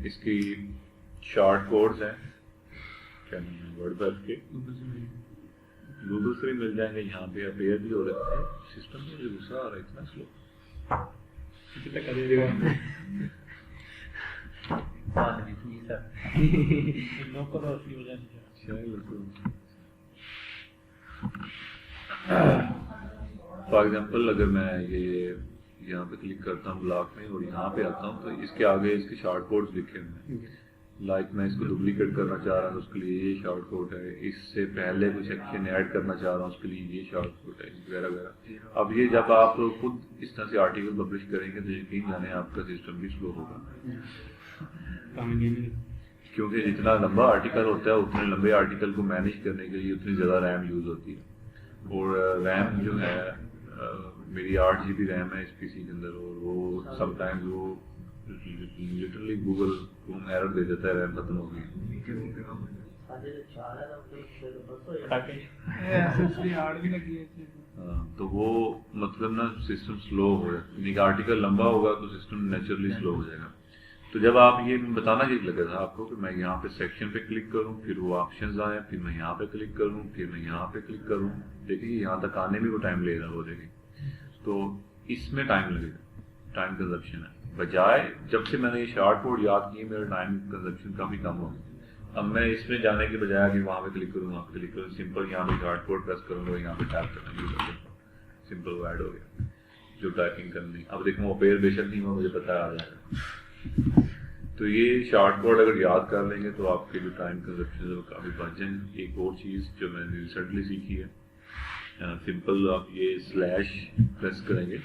اس کی شارٹ کوڈز ہیں کیا نام ہے ورڈ پریس کے، گوگل سے بھی مل جائیں گے. یہاں پہ اپیئر بھی ہو رہے ہیں. سسٹم میں مجھے غصہ آ رہا ہے اتنا سلو. فار ایگزامپل اگر میں یہ یہاں پہ کلک کرتا ہوں بلاک میں اور یہاں پہ آتا ہوں تو اس کے آگے اس کے شارٹ کوڈز لکھے ہوئے ہیں. لائک میں اس کو ڈپلیکیٹ کرنا چاہ رہا ہوں اس کے لیے یہ شارٹ کوڈ ہے، اس سے پہلے کچھ ایکشن ایڈ کرنا چاہ رہا ہوں اس کے لیے یہ شارٹ کوڈ ہے وغیرہ وغیرہ. اب یہ جب آپ خود اس طرح سے آرٹیکل پبلش کریں گے تو یقین جانے آپ کا سسٹم بھی سلو ہوگا، کیونکہ جتنا لمبا آرٹیکل ہوتا ہے اتنے لمبے آرٹیکل کو مینیج کرنے کے لیے اتنی زیادہ ریم یوز ہوتی ہے. اور ریم جو ہے میری 8 GB ریم ہے اس PC کے اندر، اور وہ سم ٹائمز وہ لٹرلی گوگل کروم ایرر دے دیتا ہے ریم ختم ہو گئی. تو وہ مطلب نا سسٹم سلو ہو جائے گا. یعنی کہ آرٹیکل لمبا ہوگا تو سسٹم نیچرلی سلو ہو جائے گا. تو جب آپ یہ بتانا چاہیے لگا تھا آپ کو کہ میں یہاں پہ سیکشن پہ کلک کروں پھر وہ آپشنز آئیں پھر میں یہاں پہ کلک کروں پھر میں یہاں پہ کلک کروں. دیکھیے یہاں تک آنے میں وہ ٹائم لے رہا ہو جائے گی، تو اس میں ٹائم لگے گا. ٹائم کنزپشن ہے. بجائے جب سے میں نے یہ شارٹ کوڈ یاد کی میرا ٹائم کنزپشن کافی کم ہو گیا. اب میں اس میں جانے کے بجائے کہ وہاں پہ کلک کروں وہاں پہ کلک کروں، سمپل یہاں پہ شارٹ کوڈ پریس کروں گا، یہاں پہ ٹیپ کرنا سمپل ایڈ ہو گیا جو ٹائپنگ کرنی. اب دیکھوں اوپیر بے شک نہیں ہوا مجھے پتہ آ جائے گا. تو یہ شارٹ کوڈ اگر یاد کر لیں گے تو آپ کے جو ٹائم کنزپشن ہے وہ کافی بچ جائیں گے. ایک اور چیز جو میں نے ریسنٹلی سیکھی ہے، سمپل آپ یہ سلیش پریس کریں گے،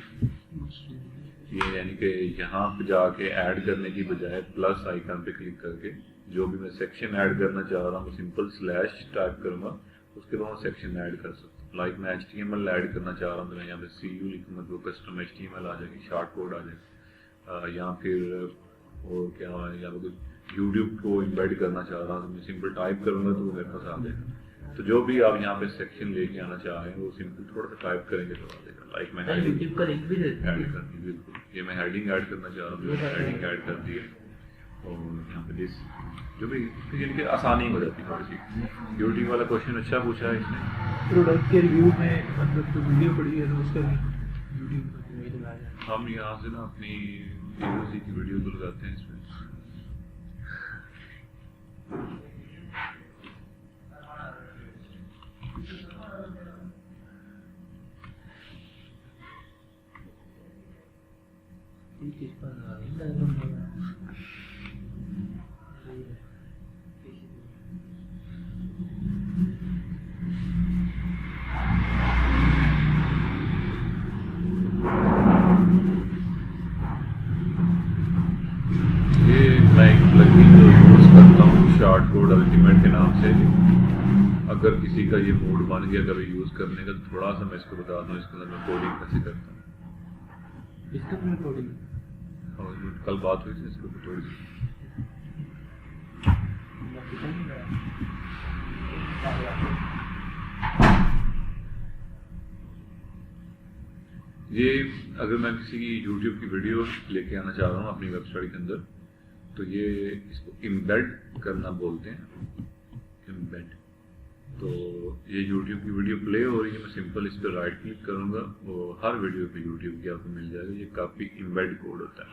یہ یعنی کہ یہاں پہ جا کے ایڈ کرنے کی بجائے پلس آئیکن پہ کلک کر کے جو بھی میں سیکشن ایڈ کرنا چاہ رہا ہوں سمپل سلیش ٹائپ کروں گا، اس کے بعد سیکشن ایڈ کر سکتا ہوں. لائک میں HTML ایڈ کرنا چاہ رہا ہوں تو میں یہاں پہ CU لکھوں گا تو کسٹم HTML آ جائے گی، شارٹ کوڈ آ جائے گا. یا پھر اور کیا ہے یا کچھ یوٹیوب کو امبیڈ کرنا چاہ رہا ہوں تو میں سمپل ٹائپ کروں گا تو وہ میرے پاس آ جائے گا. تو جو بھی آپ یہاں پہ سیکشن لے کے آنا چاہ رہے ہیں وہ سمپل تھوڑا سا ٹائپ کریں گے تو آ جائے گا. لائک میں یوٹیوب کا لنک بھی ایڈ کر دی، بالکل یہ میں ہیڈنگ ایڈ کرنا چاہ رہا ہوں ہیڈنگ ایڈ کر دی ہے. اور یہاں پہ جو بھی یعنی کہ آسانی ہو جاتی ہے تھوڑی سی. یوٹیوب والا کوشچن اچھا پوچھا ہے اس نے. پروڈکٹ کے ریویو میں مطلب جو ویڈیو پڑی ہے تو اس کا یوٹیوب پر ہم یہاں سے نا اپنی کی ویڈیو کو لگاتے ہیں اس میں. شارٹ کوڈ الٹیمیٹ کے نام سے. اگر کسی کا یہ موڈ بن گیا کبھی یوز کرنے کا تو تھوڑا سا میں اس کو بتا دوں اس کے اندر میں کوڈنگ کیسے کرتا ہوں. اس کا میں کوڈنگ اور کل بات ہوئی تھی اس کو تھوڑی سی. یہ اگر میں کسی کی یوٹیوب کی ویڈیو لے کے آنا چاہ رہا ہوں اپنی ویب سائٹ کے اندر تو یہ اس کو امبیڈ کرنا بولتے ہیں. امبیڈ تو یہ یوٹیوب کی ویڈیو پلے ہو رہی ہے، میں سمپل اس پہ رائٹ کلک کروں گا وہ ہر ویڈیو پہ یوٹیوب کی آپ کو مل جائے گا. یہ کافی امبیڈ کوڈ ہوتا ہے.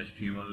HTML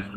H2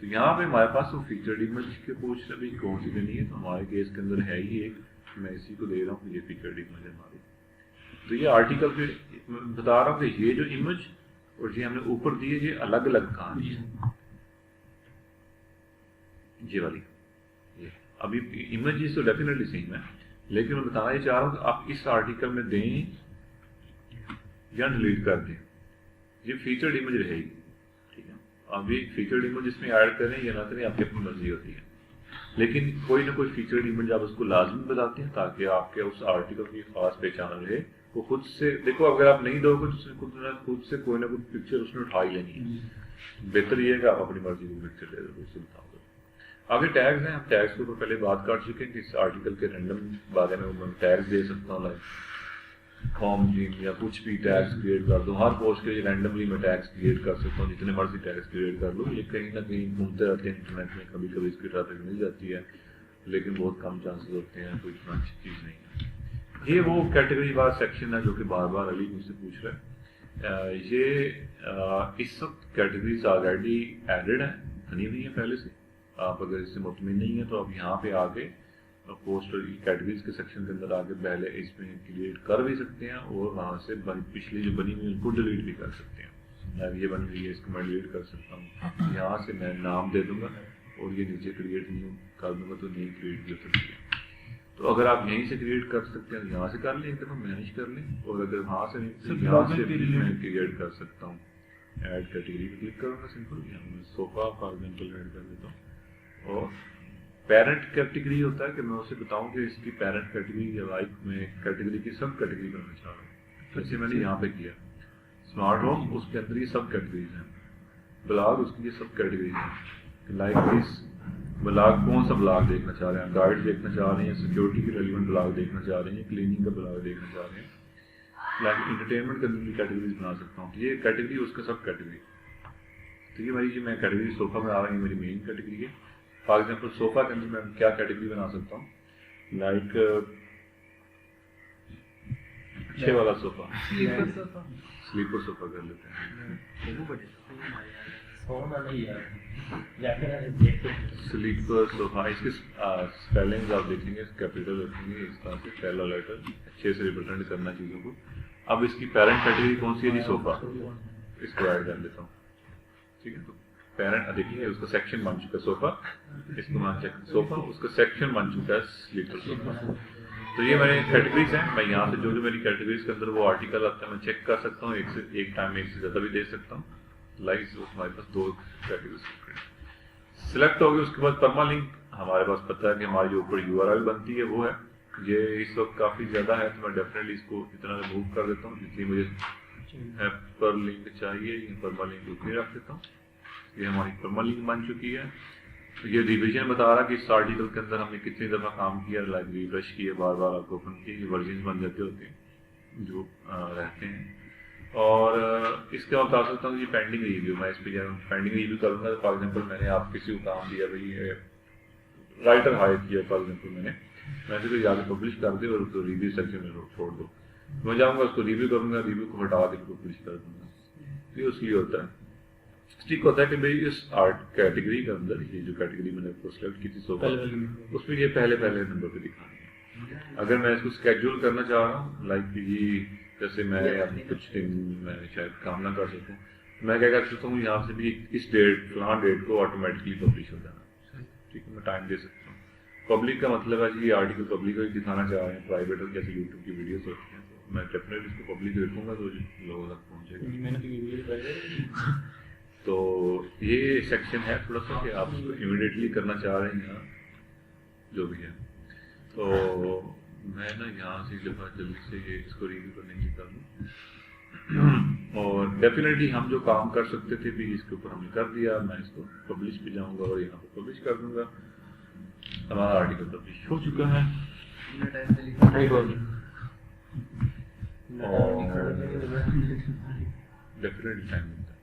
تو یہاں پہ ہمارے پاس وہ فیچرڈ امیج کے پوچھ رہے بھی کون سی دینی ہے، تو ہمارے کیس کے اندر ہے ہی ایک، میں اسی کو دے رہا ہوں کہ یہ فیچرڈ امیج ہے ہماری. تو یہ آرٹیکل پہ بتا رہا ہوں کہ یہ جو امیج اور یہ ہم نے اوپر دیے یہ الگ الگ کہانی ہے. یہ والی ابھی امیجز تو ڈیفینیٹلی سیم ہے، لیکن میں بتانا یہ چاہ رہا ہوں کہ آپ اس آرٹیکل میں دیں یا ڈیلیٹ کر دیں، یہ فیچرڈ امیج رہے گی. ٹھیک ہے، اب یہ فیچرڈ امیج اس میں ایڈ کریں یا نہ کریں آپ کی اپنی مرضی ہوتی ہے، لیکن کوئی نہ کوئی فیچرڈ امیج آپ اس کو لازمی بتاتے ہیں تاکہ آپ کے اس آرٹیکل کی خاص پہچان رہے. وہ خود سے دیکھو، اگر آپ نہیں دو گے تو خود سے کوئی نہ کوئی پکچر اس نے اٹھا ہی لینی ہے. بہتر یہ ہے کہ آپ اپنی مرضی کو پکچر دے دو، اس سے بتاؤ. آگے ٹیگز ہیں، ہم ٹیگز کے اوپر پہلے بات کر چکے ہیں کہ اس آرٹیکل کے رینڈم بارے میں میں ٹیگز دے سکتا ہوں، لائک ہوم جیم یا کچھ بھی ٹیگز کریٹ کر دو. ہر پوسٹ کے لیے رینڈملی میں ٹیگز کریٹ کر سکتا ہوں، جتنے مرضی ٹیگز کریٹ کر لو. یہ کہیں نہ کہیں گھومتے رہتے ہیں انٹرنیٹ میں، کبھی کبھی اس کی ٹریفک مل جاتی ہے لیکن بہت کم چانسز ہوتے ہیں، کوئی اتنا اچھی چیز نہیں ہے. یہ وہ کیٹیگری وار سیکشن ہے جو کہ بار بار علی مجھ سے پوچھ رہا ہے. یہ اس وقت کیٹیگریز آلریڈی ایڈڈ ہیں، بنی ہوئی ہیں پہلے سے. آپ اگر اس سے مطمئن نہیں ہیں تو آپ یہاں پہ آگے پوسٹ اور کیٹیگریز کے سیکشن کے اندر آگے پہلے اس میں کریٹ کر بھی سکتے ہیں اور وہاں سے پچھلی جو بنی ہوئی ان کو ڈیلیٹ بھی کر سکتے ہیں. یہ بن گئی ہے، اس کو میں ڈیلیٹ کر سکتا ہوں. یہاں سے میں نام دے دوں گا اور یہ نیچے کریٹ نہیں کر دوں گا تو نہیں کریٹ بھی ہو سکتی ہے. تو اگر آپ یہیں سے کریٹ کر سکتے ہیں یہاں سے کر لیں، ایک دفعہ مینیج کر لیں، اور اگر وہاں سے نہیں تو یہاں سے بھی میں کریٹ کر سکتا ہوں. ایڈ کیٹیگری پہ کلک کروں گا سمپل، یہاں میں صوفہ فار ایگزامپل ایڈ کر دیتا ہوں. اور پیرنٹ کیٹیگری ہوتا ہے کہ میں اسے بتاؤں کہ اس کی پیرنٹ کیٹیگری یا لائک میں کیٹیگری کی سب کیٹیگری بنانا چاہ رہا ہوں. جیسے میں نے یہاں پہ کیا اسمارٹ ہوم، اس کے اندر یہ سب کیٹیگریز ہیں. بلاگ، اس کی یہ سب کیٹیگریز ہیں. لائک اس بلاگ کون سا بلاگ دیکھنا چاہ رہے ہیں، گائیڈ دیکھنا چاہ رہے ہیں، سیکورٹی کے ریلیونٹ بلاگ دیکھنا چاہ رہے ہیں، کلیننگ کا بلاگ دیکھنا چاہ رہے ہیں. لائک انٹرٹینمنٹ کے اندر بھی کیٹیگریز بنا سکتا ہوں. یہ کیٹیگری اس کا سب کیٹیگری. تو یہ میری جو میں کیٹیگری صوفہ میں آ رہی ہے میری مین کیٹیگری ہے. فار ایگزامپل صوفہ کے اندر میں کیا کیٹیگری بنا سکتا ہوں، لائک اچھے والا صوفہ، سلیپر صوفہ کر لیتے ہیں. سلیپر صوفہ، اس کے اسپیلنگز آپ دیکھیں گے کیپیٹل رکھیں گے اس طرح سے، پہلا لیٹر اچھے سے ریپرزینٹ کرنا چیزوں کو. اب اس کی پیرنٹ کیٹیگری کون سی ہے جی؟ صوفہ. اس کو ایڈ کر دیتا ہوں. ٹھیک ہے، تو پیرنٹ دیکھیے اس کا سیکشن بن چکا ہے صوفہ. اس کو میں چیک صوفہ، اس کا سیکشن بن چکا ہے سلیپر صوفہ. تو یہ میرے کیٹیگریز ہیں. میں یہاں سے جو جو میری کیٹیگریز کے اندر وہ آرٹیکل آتا ہے میں چیک کر سکتا ہوں. ایک ٹائم میں ایک سے زیادہ بھی دے سکتا ہوں. لائک ہمارے پاس 2 کیٹیگریز سلیکٹ ہوگی. اس کے بعد پرما لنک ہمارے پاس پتہ ہے کہ ہماری جو اوپر URL بنتی ہے وہ ہے. یہ اس وقت کافی زیادہ ہے تو میں ڈیفینیٹلی اس کو اتنا ریموو کر دیتا ہوں جتنی مجھے پر لنک چاہیے. یہ پرما لنک اتنی رکھ دیتا ہوں. یہ ہماری پرما لنک بن چکی ہے. یہ ریویژن بتا رہا کہ اس آرٹیکل کے اندر ہم نے کتنی دفعہ کام کیا، لائک ریفریش کیے، بار بار آپ کو اوپن کیے. یہ ورژنز بن جاتے ہوتے ہیں جو رہتے ہیں. اور اس کے بعد بتا سکتا ہوں کہ یہ پینڈنگ ریویو، میں اس پہ پینڈنگ ریویو کروں گا. فار ایگزامپل میں نے آپ کسی کو کام دیا بھائی رائٹر ہائر کیا، فار ایگزامپل میں سے کوئی آگے پبلش کر دے اور اس کو ریویو سیکشن میں چھوڑ دو. میں جاؤں گا اس کو ریویو کروں گا، ریویو کو ہٹا کے پبلش کر دوں گا. یہ اس لیے ہوتا ہے ٹھیک ہوتا ہے کہ بھائی اس آرٹ کیٹیگری کے اندر یہ جو کیٹیگری میں نے سلیکٹ کی تھی صوفہ، اس میں یہ پہلے نمبر پہ دکھانی ہے. اگر میں اس کو اسکیڈول کرنا چاہ رہا ہوں، لائک یہ جیسے میں کچھ دن میں شاید کام نہ کر سکوں، میں کیا کر سکتا ہوں یہاں سے بھی اس ڈیٹ فلاں ڈیٹ کو آٹومیٹکلی پبلش ہو جانا. ٹھیک ہے، میں ٹائم دے سکتا ہوں. پبلک کا مطلب ہے جی یہ آرٹیکل پبلک کو دکھانا چاہ رہے ہیں. پرائیویٹ جیسے یوٹیوب کی ویڈیوز ہوتی ہیں تو میں ڈیفینیٹلی اس کو پبلک رکھوں گا تو لوگوں تک پہنچے گا. تو یہ سیکشن ہے تھوڑا سا کہ آپ اس کو امیڈیٹلی کرنا چاہ رہے ہیں جو بھی ہے. تو میں نا یہاں سے دفعہ جلدی سے اس کو ریویو کرنے کی کر لوں. اور ڈیفینیٹلی ہم جو کام کر سکتے تھے بھی اس کے اوپر ہم نے کر دیا. میں اس کو پبلش پہ جاؤں گا اور یہاں پہ پبلش کر دوں گا. ہمارا آرٹیکل پبلش ہو چکا ہے. ڈیفینیٹلی ٹائم ملتا ہے.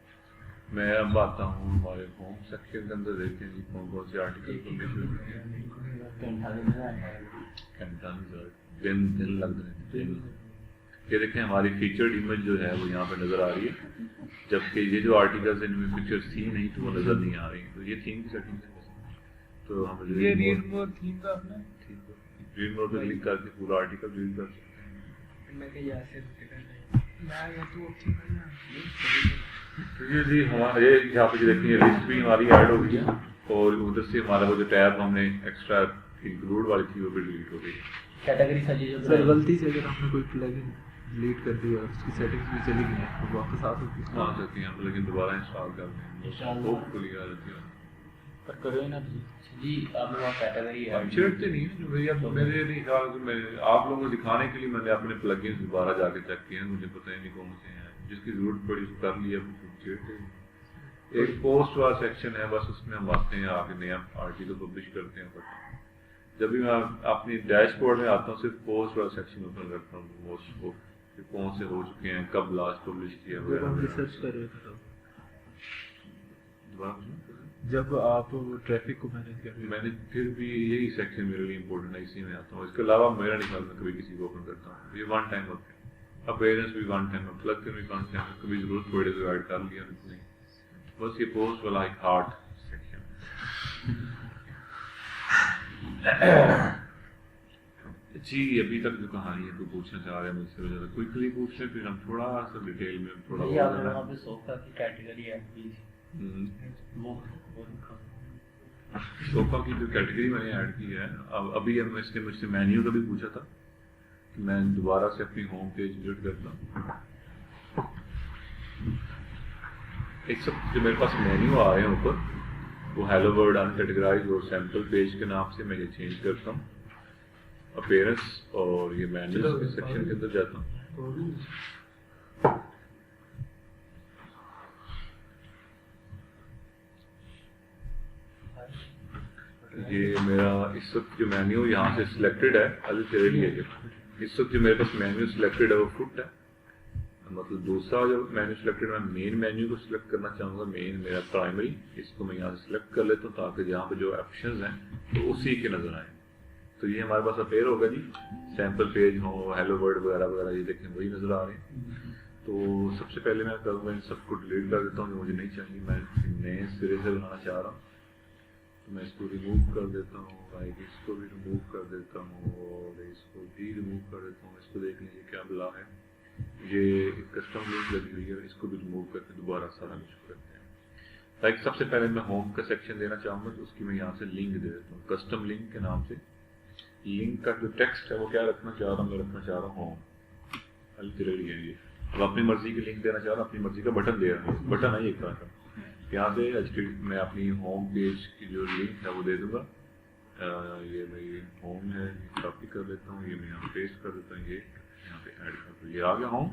میں اب آتا ہوں ہمارے ہوم سیکشن کے اندر، دیکھتے ہیں کون کون سے آرٹیکل پبلش ہوئے ہیں. دن لگ رہے ہیں. یہ دیکھیں ہماری فیچرڈ امیج جو ہے وہ یہاں پہ نظر آ رہی ہے، جبکہ یہ جو آرٹیکلس ان میں پکچرس تھی نہیں تو وہ نظر نہیں آ رہی. تو یہ تھیم کی سیٹنگ ہے. تو ہم یہ ریڈ مور تھیم کا اپنا ریڈ مور پہ کلک کر کے پورا آرٹیکل ریڈ کر سکتے ہیں. میں کہ یہاں سے میں تو اچھی تو یہ جی ہمارا یہ یہاں پہ دیکھیں یہ لسٹ بھی ہماری ایڈ ہو گئی ہے، اور ادھر سے ہمارا وہ جو ٹیب ہم نے ایکسٹرا انکلوڈ والی تھی وہ بھی ڈیلیٹ ہو گئی. کیٹیگری سجی جو سر غلطی سے اگر ہم نے کوئی پلگن ڈیلیٹ کر دیا اس کی سیٹنگز بھی چلی گئی ہیں تو واپس آ سکتی ہے. آ سکتی ہیں لیکن دوبارہ انسٹال کرتے ہیں ہوپ فلی آ جاتی ہے. پر کرو ہی نا جی. اب وہاں کیٹیگری ہے چھیڑتے نہیں ہیں جو میری اب میرے نہیں خیال کہ میں آپ لوگوں کو دکھانے کے لیے میں نے اپنے پلگنس دوبارہ جا کے چیک کیے ہیں، مجھے پتہ ہی نہیں کون سے ہیں، جس کی ضرورت پڑی اس کو کر لیا. چھیڑتے ہیں. ایک پوسٹ والا سیکشن ہے بس، اس میں ہم آتے ہیں آ کے نیا آرٹیکل پبلش کرتے ہیں. جب بھی میں اپنی ڈیش بورڈ میں آتا ہوں صرف پوسٹ والا سیکشن اوپن کرتا ہوں، پوسٹ کو کون سے ہو چکے ہیں، کب لاسٹ پبلش کیا جب ہم ریسرچ کر رہے تھے دوبارہ جب آپ ٹریفک کو مینیج کر رہے میں نے پھر بھی یہی سیکشن میرے لیے امپورٹنٹ ہے، اسی میں آتا ہوں. اس کے علاوہ میرا نہیں خیال میں کبھی کسی کو اوپن کرتا ہوں. یہ ون ٹائم ہوتے ہیں، اپیئرنس بھی ون ٹائم، پلگ بھی ون ٹائم، کبھی ضرورت پڑے تو ایڈ کر لیا نہیں. بس یہ پوسٹ والا ایک ہارڈ سیکشن. جی ابھی تک جو کہانی ہے تو پوچھنا چاہ رہے ہیں مجھ سے زیادہ کوئکلی پوچھ لیں، پھر ہم تھوڑا سا ڈیٹیل میں تھوڑا وہاں پہ صوفہ کی کیٹیگری ہے صوفہ کی جو کیٹیگری میں نے ایڈ کی ہے. اب ابھی اس نے مجھ سے مینیو کا بھی پوچھا تھا کہ میں دوبارہ سے اپنی ہوم پیج وزٹ کرتا ہوں. ایک سب جو میرے پاس مینیو آ رہے ہیں اوپر وہ ہیلو ورلڈ ان کیٹیگرائز اور سیمپل پیج کے نام سے میں یہ چینج کرتا ہوں اپیئرنس، اور یہ مینیو کے سیکشن کے اندر جاتا ہوں. یہ میرا اس وقت جو مینیو یہاں سے سلیکٹڈ ہے ابھی تیرے لیے اس وقت جو میرے پاس مینیو سلیکٹڈ ہے وہ فٹ ہے. مطلب دوسرا جو مینیو سلیکٹڈ میں مین مینیو کو سلیکٹ کرنا چاہوں گا، مین میرا پرائمری، اس کو میں یہاں سے سلیکٹ کر لیتا ہوں تاکہ یہاں پہ جو آپشنز ہیں تو اسی کے نظر آئیں. تو یہ ہمارے پاس اپیئر ہوگا جی، سیمپل پیج ہو، ہیلو ورلڈ وغیرہ وغیرہ، یہ دیکھیں وہی نظر آ رہے ہیں. تو سب سے پہلے میں کروں گا ان سب کو ڈیلیٹ کر دیتا ہوں جو مجھے نہیں چاہیے، میں نئے سرے سے بنانا چاہ رہا ہوں. تو میں اس کو ریموو کر دیتا ہوں، اس کو بھی ریموو کر دیتا ہوں، اور اس کو بھی ریموو کر دیتا ہوں. اس کو دیکھ لیجیے کیا بلا ہے، یہ کسٹم لنک لگی ہوئی ہے، اس کو بھی ریموو کر کے دوبارہ سارا کچھ کرتے ہیں. لائک سب سے پہلے میں ہوم کا سیکشن دینا چاہوں گا، تو اس کی میں یہاں سے لنک دے دیتا ہوں، کسٹم لنک کے نام سے. لنک کا جو ٹیکسٹ ہے وہ کیا رکھنا چاہ رہا ہوں، میں رکھنا چاہ رہا ہوں ہوم. الٹیریٹی ہے یہ. اب اپنی مرضی کی لنک دینا چاہ رہا ہوں، اپنی مرضی کا بٹن دے رہا ہوں. بٹن ہے ایک طرح کا، یہاں سے میں اپنی ہوم پیج کی جو لنک ہے وہ دے دوں گا. یہ میری ہوم ہے، کاپی کر لیتا ہوں، یہ میں یہاں پیسٹ کر دیتا ہوں، یہ یہاں پہ ایڈ کر دوں. یہ آ گیا ہوم.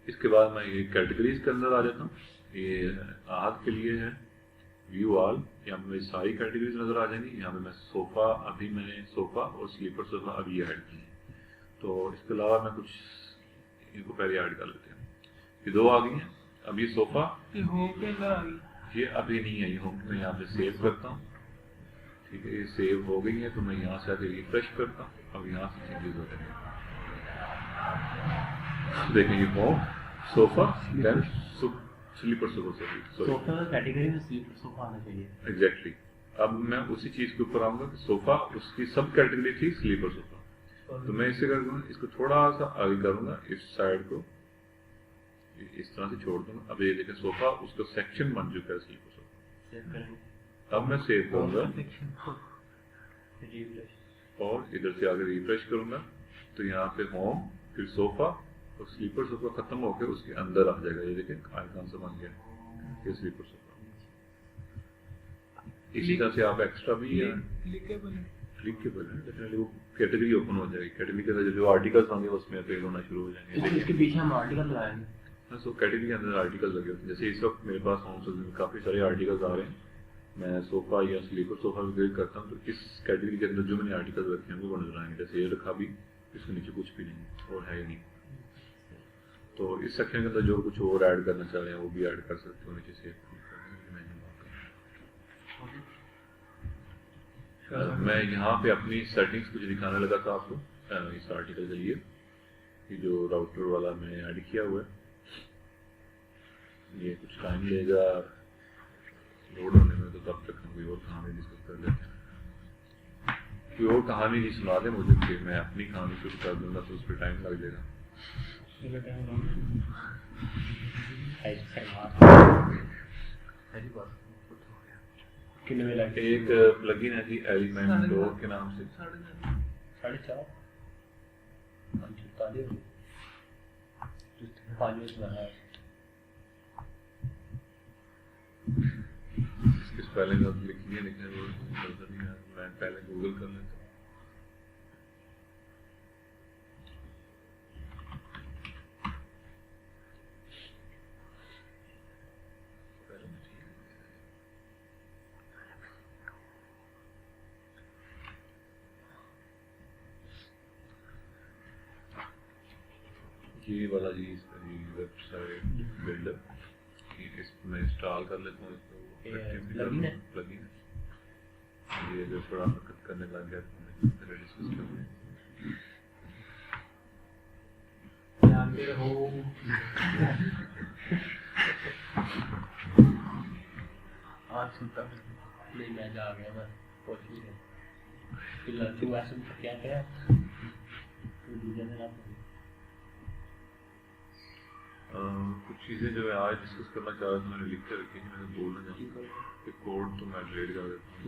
اس کے بعد میں یہ کیٹیگریز کے اندر آ جاتا ہوں. یہ آج کے لیے ہے ویو آل، یہاں پہ میری ساری کیٹیگریز نظر آ جائیں گی. یہاں پہ میں صوفہ، ابھی میں نے صوفہ اور سلیپر صوفہ ابھی ایڈ کی ہیں. تو اس کے علاوہ میں کچھ ان کو پہلے ایڈ کر لیتے ہیں. یہ دو آ گئی ہیں. اب یہ صوفہ یہ ہوم کے اندر آ گئی، یہ ابھی نہیں ہے، یہ ہوم میں یہاں پہ سیو کرتا ہوں. ٹھیک ہے، یہ سیو ہو گئی ہے تو میں یہاں سے آ کے ریفریش کرتا ہوں. اب یہاں سے چینجز ہو رہے ہیں. دیکھیں یہ ہوم، صوفہ، دین سلیپر صوفہ. صوفہ کا کیٹیگری میں سلیپر صوفہ آنا چاہیے. ایگزیکٹلی. اب میں اسی چیز کے اوپر آؤں گا کہ صوفہ اس کی سب کیٹیگری تھی سلیپر صوفہ. تو میں اسے کر دوں گا، اس کو تھوڑا سا آگے کروں گا، اس سائڈ کو اس طرح سے چھوڑ دوں گا. اب یہ دیکھیں صوفہ اس کا سیکشن بن چکا ہے سلیپر صوفہ. اب میں سیو کروں گا اور ادھر سے آگے ریفریش کروں گا تو یہاں پہ ہوم، پھر صوفہ اور سلیپر صوفہ ختم ہو کے اس کے اندر آ جائے گا. یہ دیکھیں آئیکن سے بن گیا یہ سلیپر صوفہ. اسی طرح سے آپ ایکسٹرا بھی کلکیبل ہے، کلکیبل ہے، ڈیفینیٹلی وہ کیٹیگری اوپن ہو جائے گی. کیٹیگری کے اندر جو آرٹیکلس ہوں گے اس میں اپیئر ہونا شروع ہو جائیں گے. اس کے پیچھے ہم آرٹیکل لگائیں گے. سو کیٹیگری کے اندر آرٹیکل لگے ہوتے ہیں. جیسے اس وقت میرے پاس ہوم سیکشن میں کافی سارے آرٹیکلس آ رہے ہیں. میں صوفہ یا سلیپر صوفہ بھی کلک کرتا ہوں تو اس کیٹیگری کے اندر جو میں نے آرٹیکل رکھے ہیں وہ نظر آئیں گے. جیسے یہ رکھا بھی، اس کے نیچے کچھ بھی نہیں اور ہے ہی نہیں. تو اس سیکشن کے اندر جو کچھ اور ایڈ کرنا چاہ رہے ہیں وہ بھی ایڈ کر سکتے ہو. نیچے سے میں یہاں پہ اپنی سیٹنگس کچھ دکھانے لگا تھا آپ کو اس آرٹیکل کے لیے. کہ جو راؤٹر والا میں نے ایڈ کیا ہوا ہے یہ کچھ ٹائم لے گا لوڈ ہونے میں، تو تب تک ہم کوئی اور کہانی ڈسکس کر لیتے ہیں. کوئی اور کہانی نہیں سنا دیں مجھے کہ میں اپنی کہانی شروع کر دوں گا تو اس پہ ٹائم لگ جائے گا. ایک پلگن ہے جی ایلیمنٹور کے نام سے. 4:30 5 اس کے اسپیلنگ اب لکھنی ہے وہ نظر نہیں آ رہا. میں پہلے گوگل کر لیتا ہوں. یہ والا جی اس کا ویب سائٹ بلڈر اس میں انسٹال کر لیتا ہوں. اس کو پلگن ہے یہ جو تھوڑا حرکت کرنے لگ گیا تو میں ڈسکس کر لیں. آج سنتا نہیں میں جا گیا میں پہنچ نہیں گیا تو ایسے کیا کیا دوسرے دن آپ کچھ چیزیں جو ہے آج ڈسکس کرنا چاہ رہا تھا میں نے لکھ کے رکھی ہیں. میں نے بولنا چاہتا ہوں کہ کوڈ تو میں ڈیلیٹ کر دیتا ہوں.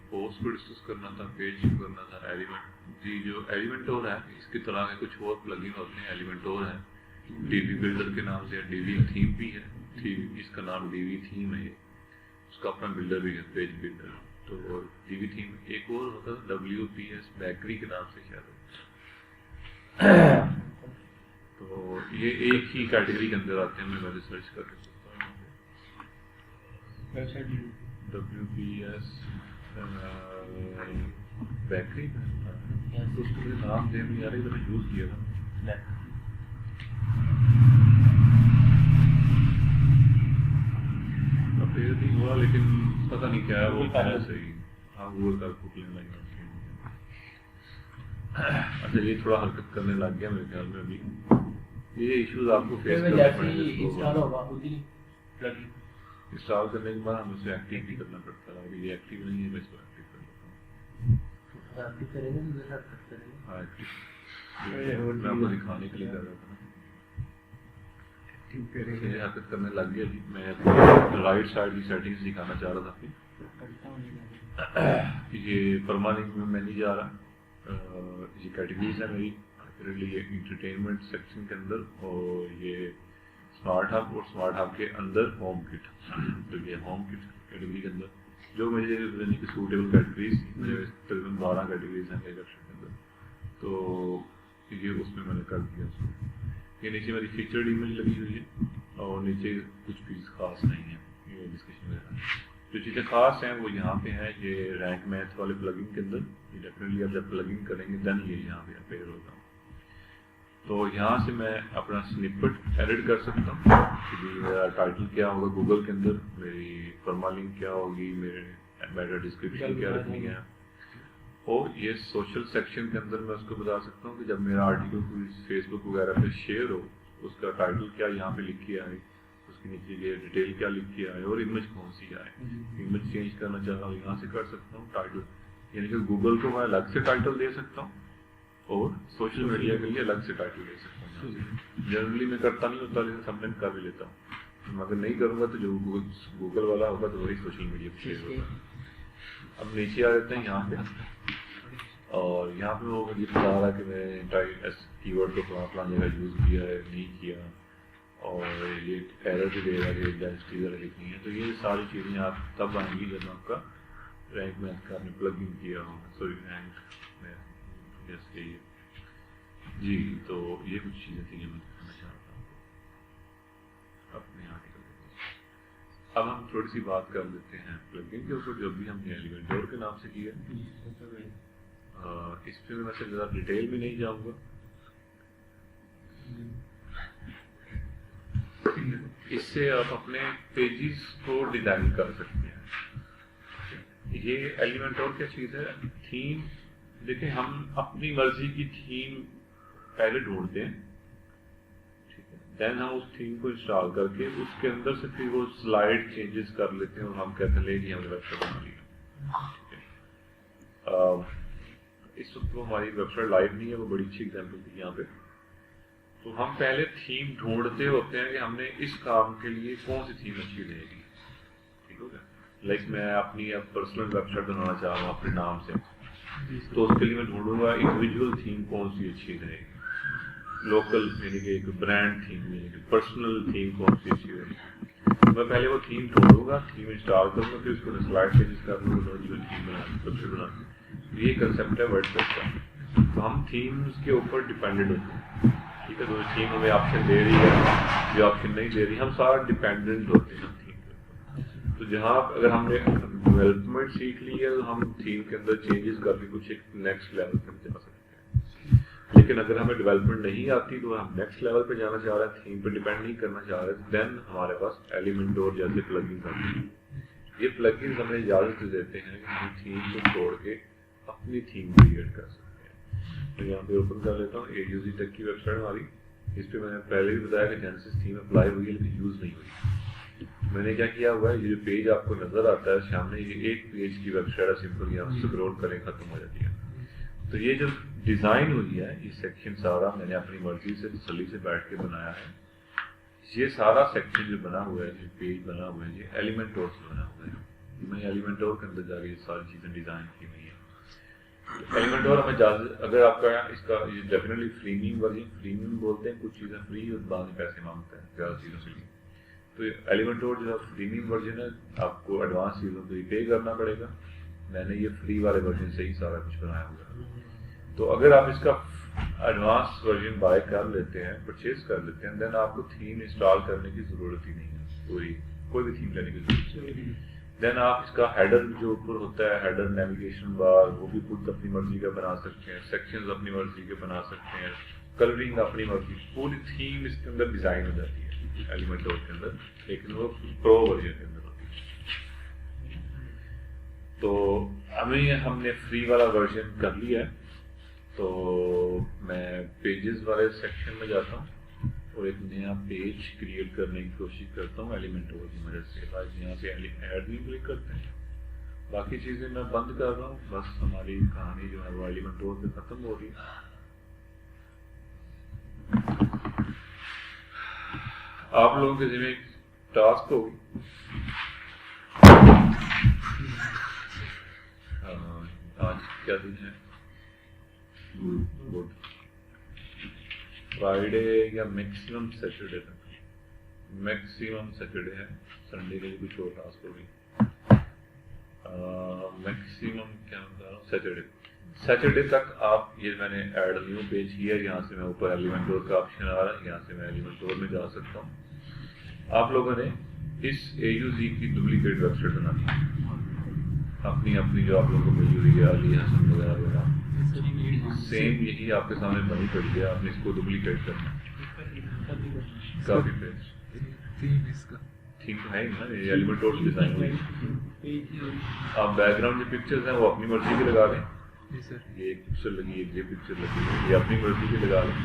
پوسٹ کو ڈسکس کرنا تھا، پیج کرنا تھا. ایلیمنٹ جی جو ایلیمنٹور ہے اس کی طرح کے کچھ اور پلگن ہوتے ہیں. ایلیمنٹور ہے ڈی وی بلڈر کے نام سے. ڈی وی تھیم بھی ہے، اس کا نام ڈی وی تھیم ہے. اس کا اپنا بلڈر بھی ہے پیج بلڈر. تو ڈی وی تھیم ایک اور ہوتا ہے WPS بیکری کے نام سے شاید. تو یہ ایک ہی کیٹیگری کے اندر آتے ہیں. میں ریسرچ کر کے سکتا ہوں. WPS بیکری اس کو مجھے نام دے نہیں آ رہا. میں نے یوز کیا تھا اپڈیٹ نہیں ہوا لیکن پتہ نہیں کیا ہے وہ صحیح. ہاں گوگل کر کو لینا ہی. اچھا یہ تھوڑا حرکت کرنے لگ گیا میرے خیال میں. ابھی یہ ایشوز آپ کو فیس کرنے پڑیں گے. انسٹال کرنے کے بعد ہمیں اسے ایکٹیو بھی کرنا پڑتا ہے. ابھی یہ ایکٹیو نہیں ہے. میں اس کو ایکٹیو کر لیتا ہوں. ہاں ایکٹیو میں آپ کو دکھانے کے لیے کر رہا تھا. یہ حرکت کرنے لگ گیا جی. میں رائٹ سائڈ کی سیٹنگز دکھانا چاہ رہا تھا. یہ پرماننٹ میں نہیں جا رہا. یہ کیٹیگریز ہے میری یہ انٹرٹینمنٹ سیکشن کے اندر. اور یہ اسمارٹ ہب اور اسمارٹ ہب کے اندر ہوم کٹ. تو یہ ہوم کٹ کیٹیگری کے اندر جو مجھے یعنی کہ سوٹیبل کیٹیگریز تقریباً 12 کیٹیگریز ہیں میرے ویب کے اندر. تو یہ اس میں نے کر دیا اس کو. یہ نیچے میری فیچرڈ ایمیج لگی ہوئی ہے اور نیچے کچھ بھی خاص نہیں ہے. یہ ڈسکشن میں جو چیزیں خاص ہیں وہ یہاں پہ ہیں. یہ رینک میتھ والے پلگن کے اندر یہ ڈیفینیٹلی آپ جب پلگن کریں گے دین یہ یہاں پہ اپیئر ہوگا. تو یہاں سے میں اپنا سنپٹ ایڈٹ کر سکتا ہوں کہ میرا ٹائٹل کیا ہوگا گوگل کے اندر, میری پرمالنگ کیا ہوگی, میرے میٹا ڈسکرپشن کیا رکھنی ہے, اور یہ سوشل سیکشن کے اندر میں اس کو بتا سکتا ہوں کہ جب میرا آرٹیکل کوئی فیس بک وغیرہ پہ شیئر ہو اس کا ٹائٹل کیا یہاں پہ لکھ کے آئے, اس کے نیچے یہ ڈیٹیل کیا لکھ کے آئے اور امیج کون سی آئے. امیج چینج کرنا چاہ رہا ہوں یہاں سے کر سکتا ہوں. ٹائٹل یعنی کہ گوگل کو میں الگ سے ٹائٹل دے سکتا ہوں اور سوشل میڈیا کے لیے الگ سے ٹائٹل دے سکتا ہوں. جنرلی میں کرتا نہیں ہوتا لیکن سم ٹائم کر بھی لیتا ہوں. اگر نہیں کروں گا تو جو گوگل والا ہوگا تو وہی سوشل میڈیا پہ شیئر ہوگا. اب نیچے آ جاتے ہیں یہاں پہ, اور یہاں پہ وہ مجھے بتا رہا کہ میں کی ورڈ کو فلاں جگہ یوز کیا ہے نہیں کیا, اور یہ ایرر بھی دے گا کہ ڈینسٹی ذرا لکھنی ہے. تو یہ ساری چیزیں آپ تب آئیں گی جب آپ کا رینک میتھ کا آپ نے پلگ ان کیا ہوگا. سوری رینک جیسے جی. تو یہ کچھ چیزیں تھیں جو میں دکھانا چاہ رہا تھا اپنے آرٹیکل کے. اب ہم تھوڑی سی بات کر لیتے ہیں پلگن کے اوپر جو بھی ہم نے ایلیمنٹور کے نام سے کیا. اس پہ میں ویسے زیادہ ڈیٹیل میں نہیں جاؤں گا. اس سے آپ اپنے پیجز کو ڈیزائن کر سکتے ہیں. یہ ایلیمنٹور کیا چیز ہے, تھیم دیکھیں ہم اپنی مرضی کی تھیم پہلے ڈھونڈتے ہیں، ٹھیک ہے، دین ہم اس تھیم کو انسٹال کر کے اس کے اندر سے پھر وہ سلائڈ چینجز کر لیتے ہیں اور ہم کہتے ہیں جی ہم نے ویب سائٹ بنا لی، ٹھیک ہے۔ اس وقت وہ ہماری ویب سائٹ لائیو نہیں ہے، وہ بڑی اچھی ایگزامپل تھی یہاں پہ۔ تو ہم پہلے تھیم ڈھونڈتے ہوتے ہیں کہ ہم نے اس کام کے لیے کون سی تھیم اچھی رہے گی، ٹھیک ہو گیا۔ لائک میں اپنی اب پرسنل ویب سائٹ بنانا چاہ رہا ہوں اپنے نام سے، تو اس کے لیے میں ڈھونڈوں گا انڈیویجول تھیم کون سی اچھی رہے گی، لوکل یعنی کہ ایک برانڈ تھیم یعنی کہ پرسنل تھیم کون سی اچھی رہے گی۔ میں پہلے وہ تھیم ڈھونڈوں گا، تھیم انسٹال کروں گا، پھر اس کو سلائڈ چینجز کر لوں گا، جو تھیم بنا یہ کنسیپٹ ہے ورڈپریس کا۔ تو ہم تھیمز کے اوپر ڈپینڈنٹ ہوتے ہیں، ٹھیک ہے، تو تھیم ہمیں آپشن دے رہی ہے جو آپشن نہیں دے رہی، ہم سارا ڈپینڈنٹ ہوتے ہیں تھیم کے اوپر۔ تو جہاں اگر ہم نے ڈیولپمنٹ سیکھ لی ہے تو ہم تھیم کے اندر چینجز کر کے کچھ ایک نیکسٹ لیول پہ جا سکتے ہیں، لیکن اگر ہمیں ڈیولپمنٹ نہیں آتی تو ہم نیکسٹ لیول پہ جانا چاہ رہے ہیں، تھیم پہ ڈپینڈ نہیں کرنا چاہ رہے، دین ہمارے پاس ایلیمنٹور جیسے پلگنز آتے ہیں۔ یہ پلگنز ہمیں اجازت دیتے ہیں کہ ہم تھیم کو چھوڑ کے اپنی تھیم کریٹ کر سکتے ہیں۔ تو یہاں پہ اوپن کر لیتا ہوں AUZ ٹیک کی ویب سائٹ ہماری۔ اس پہ میں نے پہلے بھی بتایا کہ جینسس تھیم اپلائی ہوئی ہے لیکن یوز نہیں ہوئی۔ میں نے کیا کیا ہوا ہے، یہ جو پیج آپ کو نظر آتا ہے سامنے، یہ ایک پیج کی ویب سائٹ ہے، سمپل یہاں اسکرول کریں ختم ہو جاتی ہے۔ تو یہ جو ڈیزائن ہوئی ہے یہ سیکشن سارا میں نے اپنی مرضی سے تسلی سے بیٹھ کے بنایا ہے۔ یہ سارا سیکشن جو بنا ہوا ہے، جو پیج بنا ہوا ہے، یہ ایلیمنٹور سے بنا ہوا ہے۔ میں ایلیمنٹور کے اندر جا کے یہ ساری چیزیں ڈیزائن کی ہوئی ہیں۔ ایلیمنٹور ہمیں اگر آپ کا اس کا ڈیفینیٹلی فریمیم ورژن، فریمیم بولتے ہیں کچھ چیزیں فری اور بعض میں پیسے مانگتے ہیں زیادہ چیزوں کے لیے۔ تو ایلیمنٹور جو ہے فریمیم ورژن ہے، آپ کو ایڈوانس چیزوں کو پے کرنا پڑے گا۔ میں نے یہ فری والے ورژن سے ہی سارا کچھ بنایا ہوا ہے۔ تو اگر آپ اس کا ایڈوانس ورژن بائی کر لیتے ہیں، پرچیز کر لیتے ہیں، دین آپ کو تھیم انسٹال کرنے کی ضرورت ہی نہیں ہے، کوئی بھی تھیم لینے کی ضرورت نہیں ہے۔ دین آپ اس کا ہیڈر جو اوپر ہوتا ہے، ہیڈر نیویگیشن بار، وہ بھی خود اپنی مرضی کا بنا سکتے ہیں، سیکشنز اپنی مرضی کے بنا سکتے ہیں، کلرنگ اپنی مرضی، پوری تھیم اس کے اندر ڈیزائن ہو جاتی ہے ایلیمنٹور کے اندر، لیکن وہ پرو ورژن کے اندر ہوتی ہے۔ تو ہم نے فری والا ورژن کر لیا ہے، تو میں پیجز والے سیکشن میں جاتا ہوں اور ایک نیا پیج کریٹ کرنے کی کوشش کرتا ہوں ایلیمنٹور کی مدد سے۔ آج یہاں سے ایڈ بھی کلک کرتے ہیں، باقی چیزیں میں بند کر رہا ہوں، بس ہماری کہانی جو ہے وہ ایلیمنٹور پہ ختم ہو رہی ہے۔ آپ لوگوں کے ذمہ ٹاسک ہوگی، آج کیا دن ہے؟ گڈ فرائیڈے یا میکسیمم سیٹرڈے تک، میکسیمم سیٹرڈے ہے، سنڈے کے لیے کچھ اور ٹاسک ہوگی، میکسیمم کیا بتا رہا ہوں سیٹرڈے تک آپ یہ میں نے ایڈ نیو پیج کیا، یہاں سے میں اوپر ایلیمنٹور کا آپشن آ رہا ہے، یہاں سے میں ایلیمنٹور میں جا سکتا ہوں۔ آپ لوگوں نے اس AUZ کی ڈپلیکیٹ ویب سائٹ بنانی ہے، اپنی جو آپ لوگوں کو ملی ہوئی ہے، علی حسن وغیرہ وغیرہ، سیم یہی آپ کے سامنے بنی پڑی ہے، آپ نے اس کو ڈپلیکیٹ کرنا ہے۔ کافی پیج تھیم ہے ہی نا، یہ ایلیمنٹور سے ڈیزائن ہوئی ہے۔ آپ بیک گراؤنڈ جو پکچرز ہیں وہ اپنی مرضی کے لگا دیں، یہ ایک پکچر لگی ہے، یہ پکچر لگی ہے، یہ اپنی مرضی کے لگا لیں،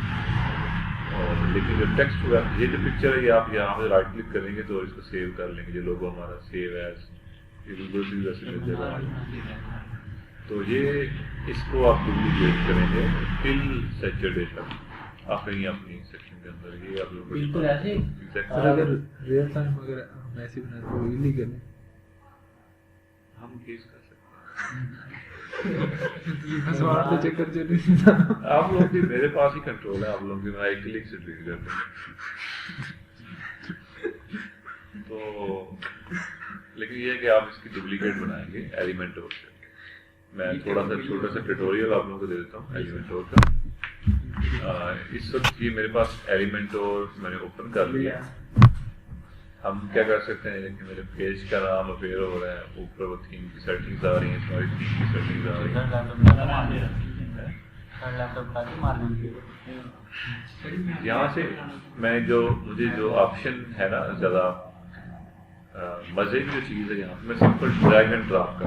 اور لیکن جو ٹیکسٹ ہوا یہ جو پکچر ہے یہ آپ یہاں پہ رائٹ کلک کریں گے تو اس کو سیو کر لیں گے، جو لوگو ہمارا سیو ایز ویسے مل جائے گا۔ تو یہ اس کو آپ ڈپلیکیٹ کریں گے ٹل سیٹرڈے تک، آپ کہیں اپنی سیکشن کے اندر، یہ آپ لوگ بالکل ایسے اگر ریئل ٹائم اگر ہم ایسے بنا تو ایزیلی کریں، ہم کیس کر سکتے ہیں۔ پاسورڈ تو چیک کر چلے، آپ لوگ کی میرے پاس ہی کنٹرول ہے، آپ لوگ کی میں ایک کلک سے ڈیلیٹ کر دیں گے۔ تو لیکن یہ ہے کہ آپ اس کی ڈپلیکیٹ بنائیں گے ایلیمنٹور سے۔ میں تھوڑا سا چھوٹا سا ٹیوٹوریل آپ لوگوں کو دے دیتا ہوں ایلیمنٹور کا۔ اس وقت یہ میرے پاس ایلیمنٹور میں نے اوپن کر لیا۔ ہم کیا کر سکتے ہیں کہ میرے پیج کا نام اپیئر ہو رہا ہے، اوپر وہ تھیم کی سیٹنگز آ رہی ہیں، ہماری تھیم کی سیٹنگز آ رہی ہیں۔ یہاں سے میں مجھے جو آپشن ہے نا زیادہ مزے کی جو چیز ہے، یہاں پہ میں سمپل ڈریگ اینڈ ڈراپ کر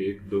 1 2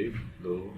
1 2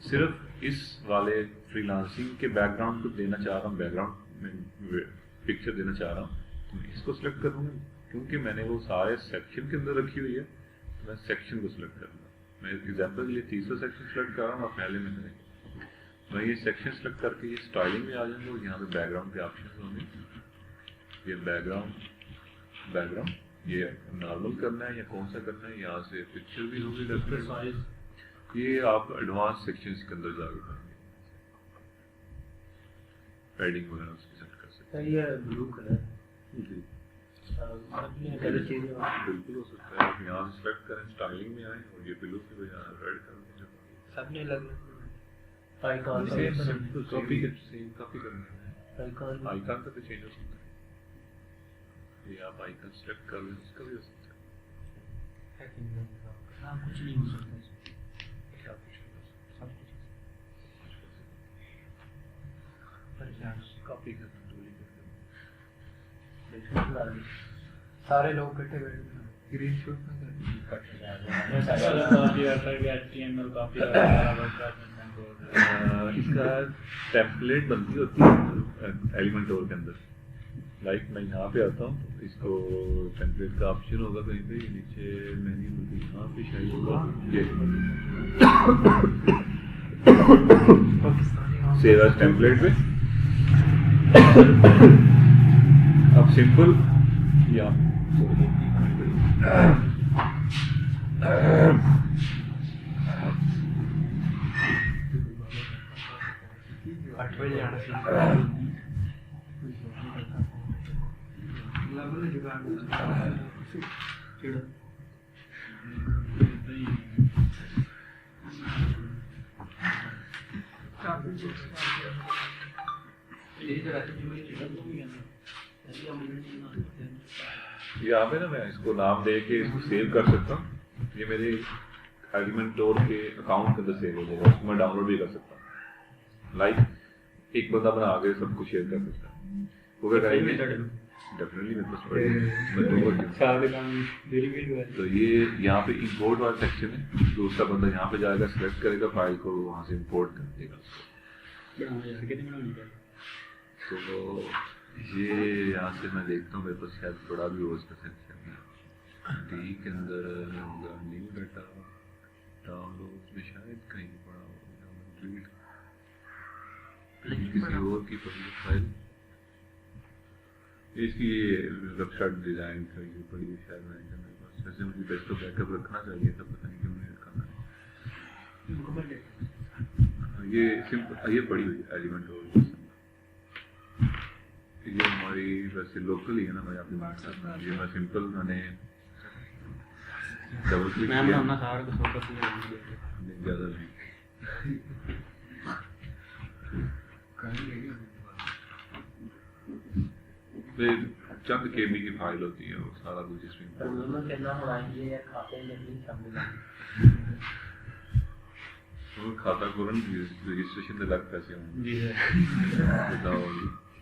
صرف اس والے فری لانسنگ کے بیک گراؤنڈ کو دینا چاہ رہا ہوں، بیک گراؤنڈ میں پکچر دینا چاہ رہا ہوں، تو میں اس کو سلیکٹ کروں گا کیونکہ میں نے وہ سارے سیکشن کے اندر رکھی ہوئی ہے، میں سیکشن کو سلیکٹ کروں گا. میں ایگزامپل کے لیے تیسرا سیکشن سلیکٹ کر رہا ہوں اور پہلے میں کریں گے. میں یہ سیکشن سلیکٹ کر کے یہ اسٹائلنگ میں آ جاؤں گا اور یہاں پہ بیک گراؤنڈ کے آپشن ہوں گے. یہ بیک گراؤنڈ یہ نارمل کرنا ہے یا کون سا کرنا ہے، یہاں سے پکچر بھی ہوگی لیفٹ سائز. یہ آپ ایڈوانس سیکشنز کے اندر جا کے کریں گے، پیڈنگ وغیرہ اس کی سیٹ کر سکتے ہیں. یہ بلو کلر جی کلر چینج بالکل ہو سکتا ہے. آپ یہاں سے سلیکٹ کریں، اسٹائلنگ میں آئیں اور یہ بلو کے بجائے ریڈ کر دیں. سب نے الگ آئیکن کاپی کرنا ہے، آئیکن کا تو چینج ہو سکتا ہے. یہ آپ آئیکن سلیکٹ کر لیں، اس کا بھی ہو سکتا ہے. کچھ نہیں ہو سکتا کاپی کرنا سارے لوگ کٹے بیٹھے گرین شوٹ میں اس کا ٹیمپلیٹ بنتی ہوتی ہے ایلیمنٹور کے اندر. لائک میں یہاں پہ آتا ہوں، اس کو ٹیمپلیٹ کا آپشن ہوگا کہیں پہ نیچے مینیو ہوتی ہے، یہاں پہ شاید ہوگا یہ سیو ایز ٹیمپلیٹ پہ. اب سمپل یا 8 بجے آنا یہاں پہ نا میں اس کو نام دے کے اس کو سیو کر سکتا ہوں. یہ میرے ایلیمنٹور کے اکاؤنٹ کے اندر سیو ہو جائے گا، اس کو میں ڈاؤن لوڈ بھی کر سکتا ہوں. لائک ایک بندہ بنا کے سب کو شیئر کر سکتا ہوں. وہ کیا کریں گے ڈیفینیٹلی میرے پاس پڑے گا. تو یہ یہاں پہ امپورٹ والا سیکشن ہے. دوسرا بندہ یہاں پہ جائے گا، سلیکٹ کرے گا فائل کو، وہاں سے امپورٹ کر دے گا. تو یہ یہاں سے میں دیکھتا ہوں میرے پاس شاید بڑا بھی ہو اس کا سیکشن ہے. ڈی کے اندر ہوگا نیو ڈیٹا ڈاؤن لوڈ میں شاید کہیں پڑا ہوگا ریڈ کسی اور کی پبلک فائل. اس کی ویب سائٹ ڈیزائن کا یہ پڑی ہے شاید میں میرے پاس. ویسے مجھے بیسٹ آف بیک اپ رکھنا چاہیے تھا، پتہ نہیں کیوں نہیں رکھا میں. یہ سمپل یہ پڑی ہوئی ایلیمنٹ ہو. یہ ہماری ویسے لوکل ہی ہے نا. میں آپ کو بات کرتا ہوں، یہ میں سمپل میں نے ڈبل کلک کیا، زیادہ نہیں. چند کے بی کی فائل ہوتی ہے، وہ سارا کچھ اس میں کھاتا کرنٹ رجسٹریشن میں الگ پیسے ہوں گے.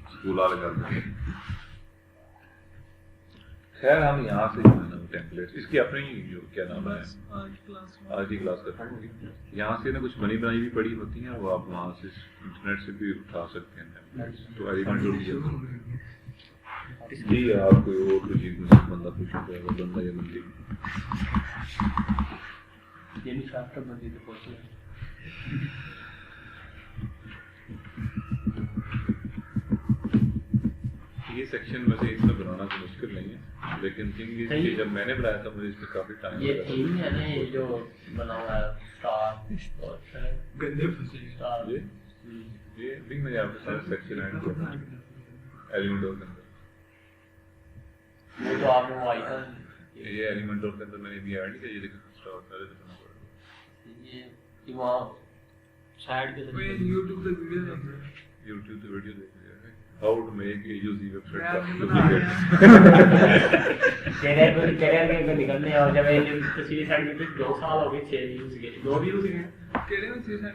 اسکول والے کر دیں. خیر ہم یہاں سے جو ہے نا ٹیمپلیٹ اس کی اپنی جو کیا نام ہے آج کی کلاس کرتے ہیں. یہاں سے نا کچھ بنی بنائی بھی پڑی ہوتی ہیں، وہ آپ وہاں سے انٹرنیٹ سے بھی اٹھا سکتے ہیں. تو ایلیمنٹ جی آپ کوئی اور کوئی چیز مجھے بندہ پوچھو گا، وہ بندہ یا بندی یہ سیکشن ویسے اس میں بنانا تو مشکل نہیں ہے، لیکن تھنگ یہ جب میں نے بنایا تھا مجھے اس میں کافی ٹائم یہ تھیم ہے نا جو بنا ہوا ہے اسٹار گندے پھنسے. یہ بھی میں یہاں پہ سارے سیکشن ایڈ کرتا ہوں ایلیمنٹور کے اندر. وہ تو آپ نے وہ آئیکن یہ ایلیمنٹور کے اندر میں نے بھی ایڈ کیا. یہ دیکھیں اسٹار پہلے دکھانا پڑے گا. یہ وہاں سائڈ کے یوٹیوب پہ ویڈیو دیکھ رہے ہیں. یوٹیوب پہ ویڈیو دیکھ رہے ہیں how to make a easy website. Career کے نکلنے اور جب یہ تصویر سائڈ میں 2 سال ہو گئے 6 ویوز گئے 2 ویوز گئے کیڑے میں 6 سال